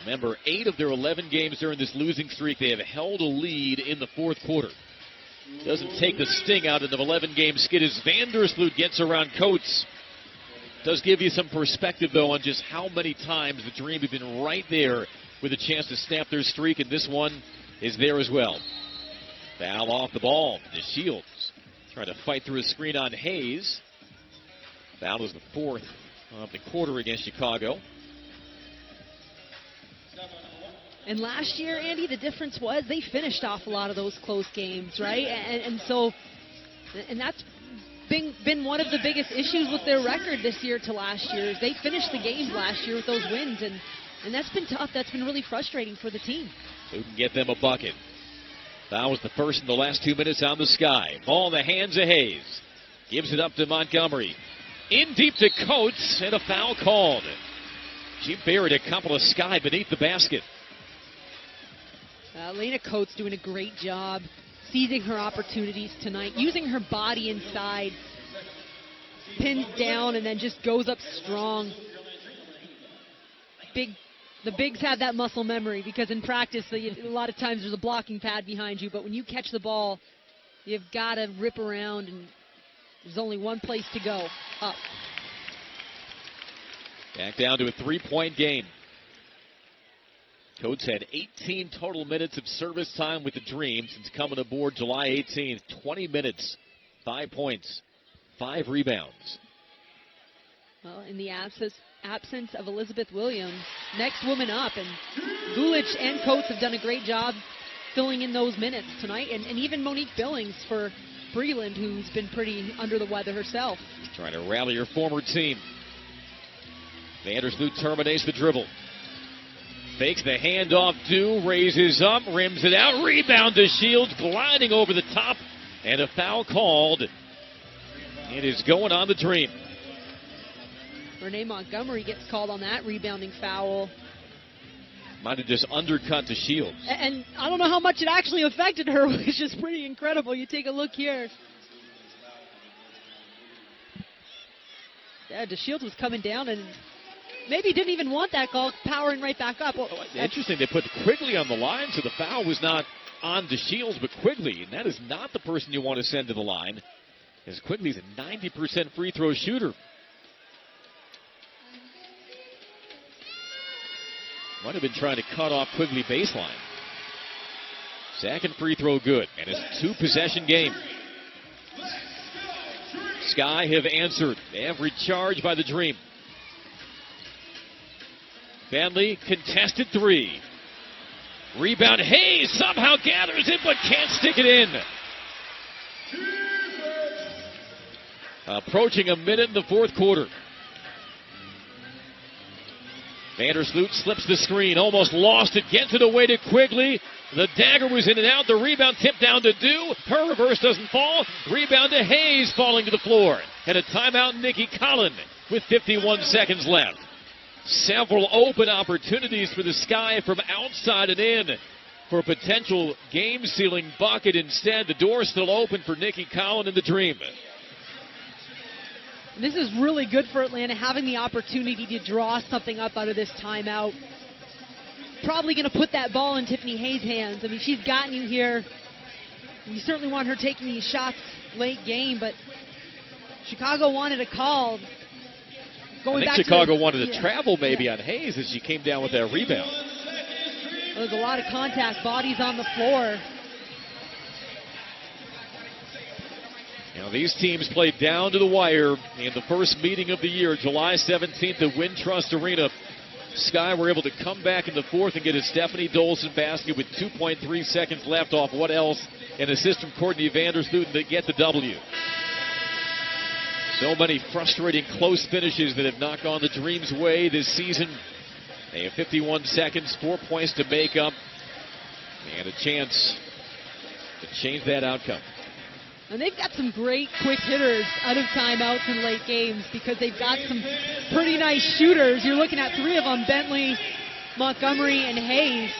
Remember, 8 of their 11 games during this losing streak, they have held a lead in the fourth quarter. Doesn't take the sting out of an 11-game skid as Vandersloot gets around Coates. Does give you some perspective, though, on just how many times the Dream have been right there with a chance to snap their streak, and this one is there as well. Foul off the ball. DeShields trying to fight through a screen on Hayes. Foul was the 4th of the quarter against Chicago. And last year, Andy, the difference was they finished off a lot of those close games, right? And that's been one of the biggest issues with their record this year to last year. Is they finished the games last year with those wins, and that's been tough. That's been really frustrating for the team. Who can get them a bucket? That was the first in the last 2 minutes on the Sky. Ball in the hands of Hayes. Gives it up to Montgomery. In deep to Coates, and a foul called. She buried a couple of Sky beneath the basket. Lena Coates doing a great job seizing her opportunities tonight, using her body inside, pins down, and then just goes up strong. The bigs have that muscle memory because in practice, a lot of times there's a blocking pad behind you, but when you catch the ball, you've got to rip around, and there's only one place to go, up. Back down to a 3-point game. Coates had 18 total minutes of service time with the Dream since coming aboard July 18th. 20 minutes, 5 points, 5 rebounds. Well, in the absence of Elizabeth Williams, next woman up, and Gulich and Coates have done a great job filling in those minutes tonight, and even Monique Billings for Breland, who's been pretty under the weather herself. Trying to rally her former team. Vandersloot terminates the dribble. Fakes the handoff, raises up, rims it out, rebound to Shields, gliding over the top, and a foul called. It is going on the Dream. Renee Montgomery gets called on that rebounding foul. Might have just undercut to Shields. And I don't know how much it actually affected her, which is pretty incredible. You take a look here. Yeah, DeShields was coming down and maybe didn't even want that call, powering right back up. Well, interesting, they put Quigley on the line, so the foul was not on DeShields, but Quigley, and that is not the person you want to send to the line, as Quigley's a 90% free throw shooter. Might have been trying to cut off Quigley baseline. Second free throw good, and it's a two-possession game. Sky have answered every charge by the Dream. Bentley contested three. Rebound, Hayes somehow gathers it but can't stick it in. Approaching a minute in the fourth quarter. Vandersloot slips the screen, almost lost it, gets it away to Quigley. The dagger was in and out, the rebound tipped down to Dew. Her reverse doesn't fall. Rebound to Hayes falling to the floor. And a timeout, Nikki Collin with 51 seconds left. Several open opportunities for the Sky from outside and in for a potential game-sealing bucket. Instead, the door still open for Nikki Collin and the Dream. This is really good for Atlanta, having the opportunity to draw something up out of this timeout. Probably going to put that ball in Tiffany Hayes' hands. I mean, she's gotten you here. You certainly want her taking these shots late game, but Chicago wanted a call. I think Chicago wanted to travel maybe on Hayes as she came down with that rebound. There's a lot of contact, bodies on the floor. Now, these teams played down to the wire in the first meeting of the year, July 17th at Wintrust Arena. Sky were able to come back in the fourth and get a Stephanie Dolson basket with 2.3 seconds left off what else, and assistant Courtney Vandersloot to get the W. So many frustrating close finishes that have not gone the Dream's way this season. They have 51 seconds, 4 points to make up, and a chance to change that outcome. And they've got some great quick hitters out of timeouts in late games because they've got some pretty nice shooters. You're looking at three of them, Bentley, Montgomery, and Hayes.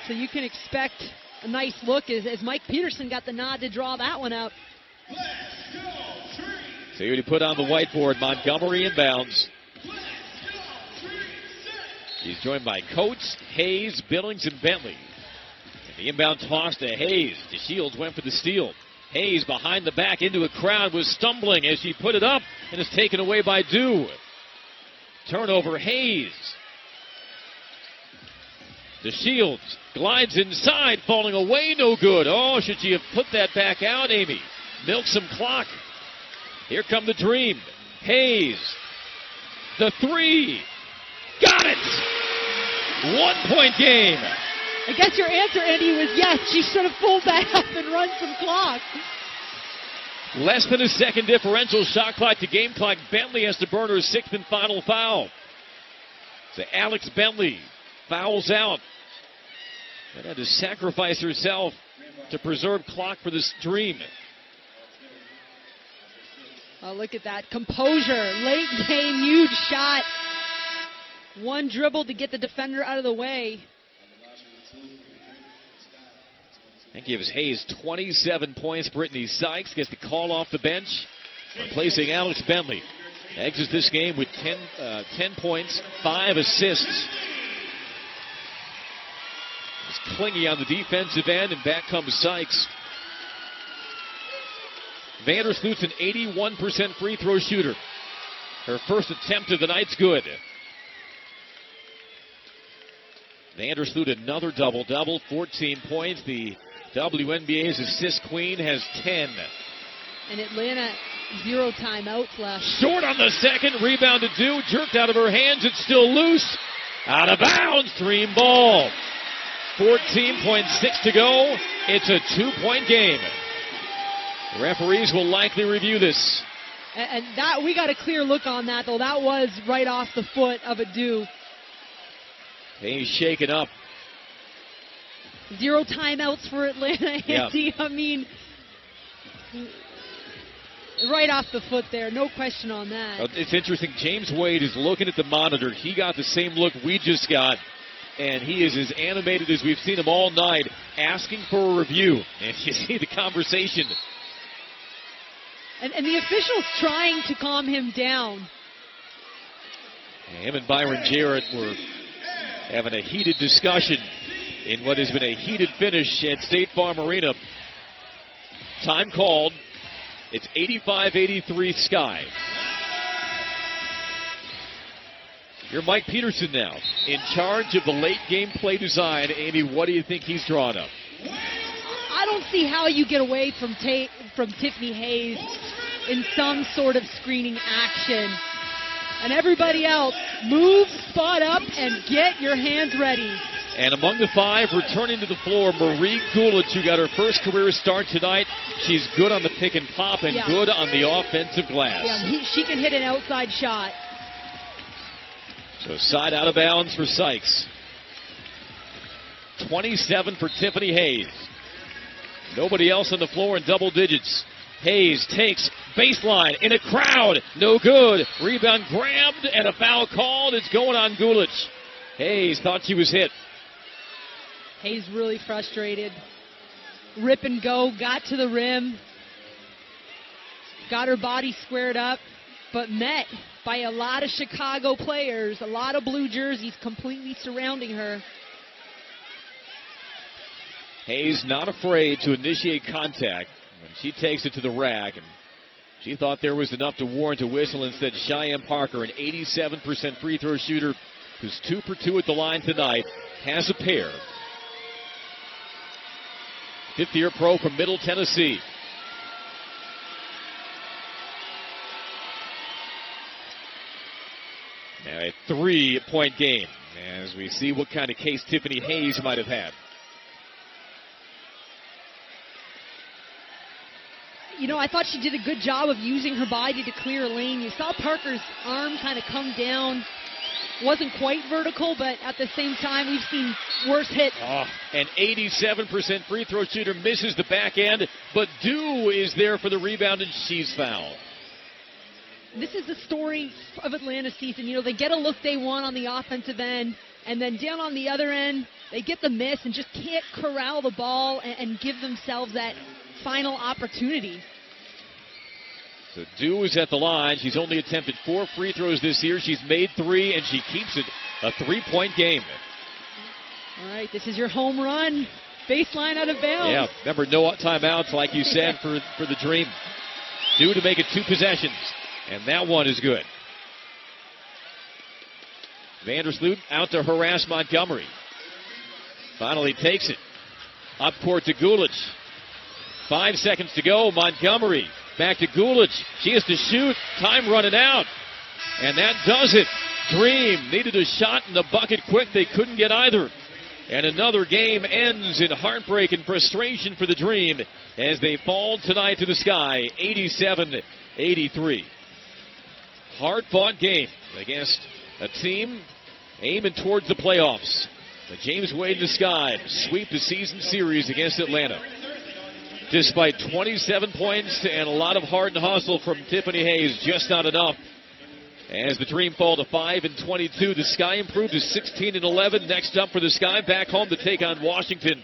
So you can expect a nice look as Mike Peterson got the nod to draw that one up. See what he put on the whiteboard. Montgomery inbounds. He's joined by Coates, Hayes, Billings, and Bentley. The inbound toss to Hayes. DeShields went for the steal. Hayes behind the back into a crowd was stumbling as she put it up and is taken away by Dew. Turnover, Hayes. DeShields glides inside, falling away, no good. Oh, should she have put that back out, Amy? Milk some clock. Here come the Dream. Hayes. The three. Got it! 1 point game. I guess your answer, Andy, was yes. She should have pulled that up and run some clock. Less than a second differential. Shot clock to game clock. Bentley has to burn her sixth and final foul. So Alex Bentley fouls out. And had to sacrifice herself to preserve clock for this Dream. Oh, look at that. Composure. Late game, huge shot. One dribble to get the defender out of the way. That gives Hayes 27 points. Brittany Sykes gets the call off the bench, replacing Alex Bentley. Exits this game with 10 points, 5 assists. It's Clingy on the defensive end, and back comes Sykes. Vandersloot's an 81% free throw shooter. Her first attempt of the night's good. Vandersloot another double-double, 14 points. The WNBA's assist queen has 10. And Atlanta, 0 timeouts left. Short on the second, rebound to Dew, jerked out of her hands, it's still loose. Out of bounds, Dream ball. 14.6 to go. It's a 2-point game. The referees will likely review this. And that we got a clear look on that, though. That was right off the foot of a Dew. He's shaken up. 0 timeouts for Atlanta, Andy. Yeah. I mean, right off the foot there. No question on that. It's interesting. James Wade is looking at the monitor. He got the same look we just got. And he is as animated as we've seen him all night, asking for a review. And you see the conversation. And the officials trying to calm him down. Him and Byron Jarrett were having a heated discussion. in what has been a heated finish at State Farm Arena. Time called. It's 85-83 Sky. You're Mike Peterson now, in charge of the late game play design. Amy, what do you think he's drawn up? I don't see how you get away from Tiffany Hayes in some sort of screening action. And everybody else, move, spot up, and get your hands ready. And among the five, returning to the floor, Marie Gulich, who got her first career start tonight. She's good on the pick and pop and good on the offensive glass. Yeah, she can hit an outside shot. So side out of bounds for Sykes. 27 for Tiffany Hayes. Nobody else on the floor in double digits. Hayes takes baseline in a crowd. No good. Rebound grabbed and a foul called. It's going on Gulich. Hayes thought she was hit. Hayes really frustrated. Rip and go. Got to the rim. Got her body squared up. But met by a lot of Chicago players. A lot of blue jerseys completely surrounding her. Hayes not afraid to initiate contact. And she takes it to the rack, and she thought there was enough to warrant a whistle. Instead, Cheyenne Parker, an 87% free throw shooter who's 2 for 2 at the line tonight, has a pair. Fifth-year pro from Middle Tennessee. Now a 3-point game as we see what kind of case Tiffany Hayes might have had. You know, I thought she did a good job of using her body to clear a lane. You saw Parker's arm kind of come down. Wasn't quite vertical, but at the same time, we've seen worse hits. An 87% free throw shooter misses the back end, but Dew is there for the rebound, and she's fouled. This is the story of Atlanta season. You know, they get a look they want on the offensive end, and then down on the other end, they get the miss and just can't corral the ball and give themselves that final opportunity. So Dew is at the line. She's only attempted 4 free throws this year. She's made 3, and she keeps it a 3-point game. All right, this is your home run. Baseline out of bounds. Yeah, remember, no timeouts, like you said, for the Dream. Dew to make it 2 possessions, and that one is good. Vandersloot out to harass Montgomery. Finally takes it. Up court to Gulich. 5 seconds to go. Montgomery back to Gulich. She has to shoot. Time running out. And that does it. Dream needed a shot in the bucket quick. They couldn't get either. And another game ends in heartbreak and frustration for the Dream as they fall tonight to the Sky, 87-83. Hard-fought game against a team aiming towards the playoffs. The James Wade and the Sky sweep the season series against Atlanta. Despite 27 points and a lot of heart and hustle from Tiffany Hayes, just not enough. As the Dream fall to 5-22, the Sky improved to 16-11. Next up for the Sky, back home to take on Washington.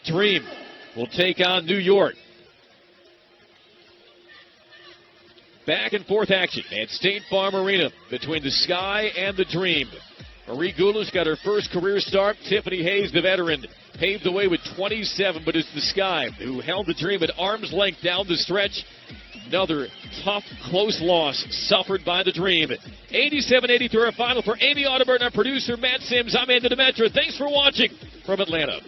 Dream will take on New York. Back and forth action at State Farm Arena between the Sky and the Dream. Marie Gulich got her first career start. Tiffany Hayes, the veteran, paved the way with 27, but it's the Sky who held the Dream at arm's length down the stretch. Another tough, close loss suffered by the Dream. 87-83 our final. For Amy Audibert and our producer, Matt Sims, I'm Andy Demetra. Thanks for watching from Atlanta.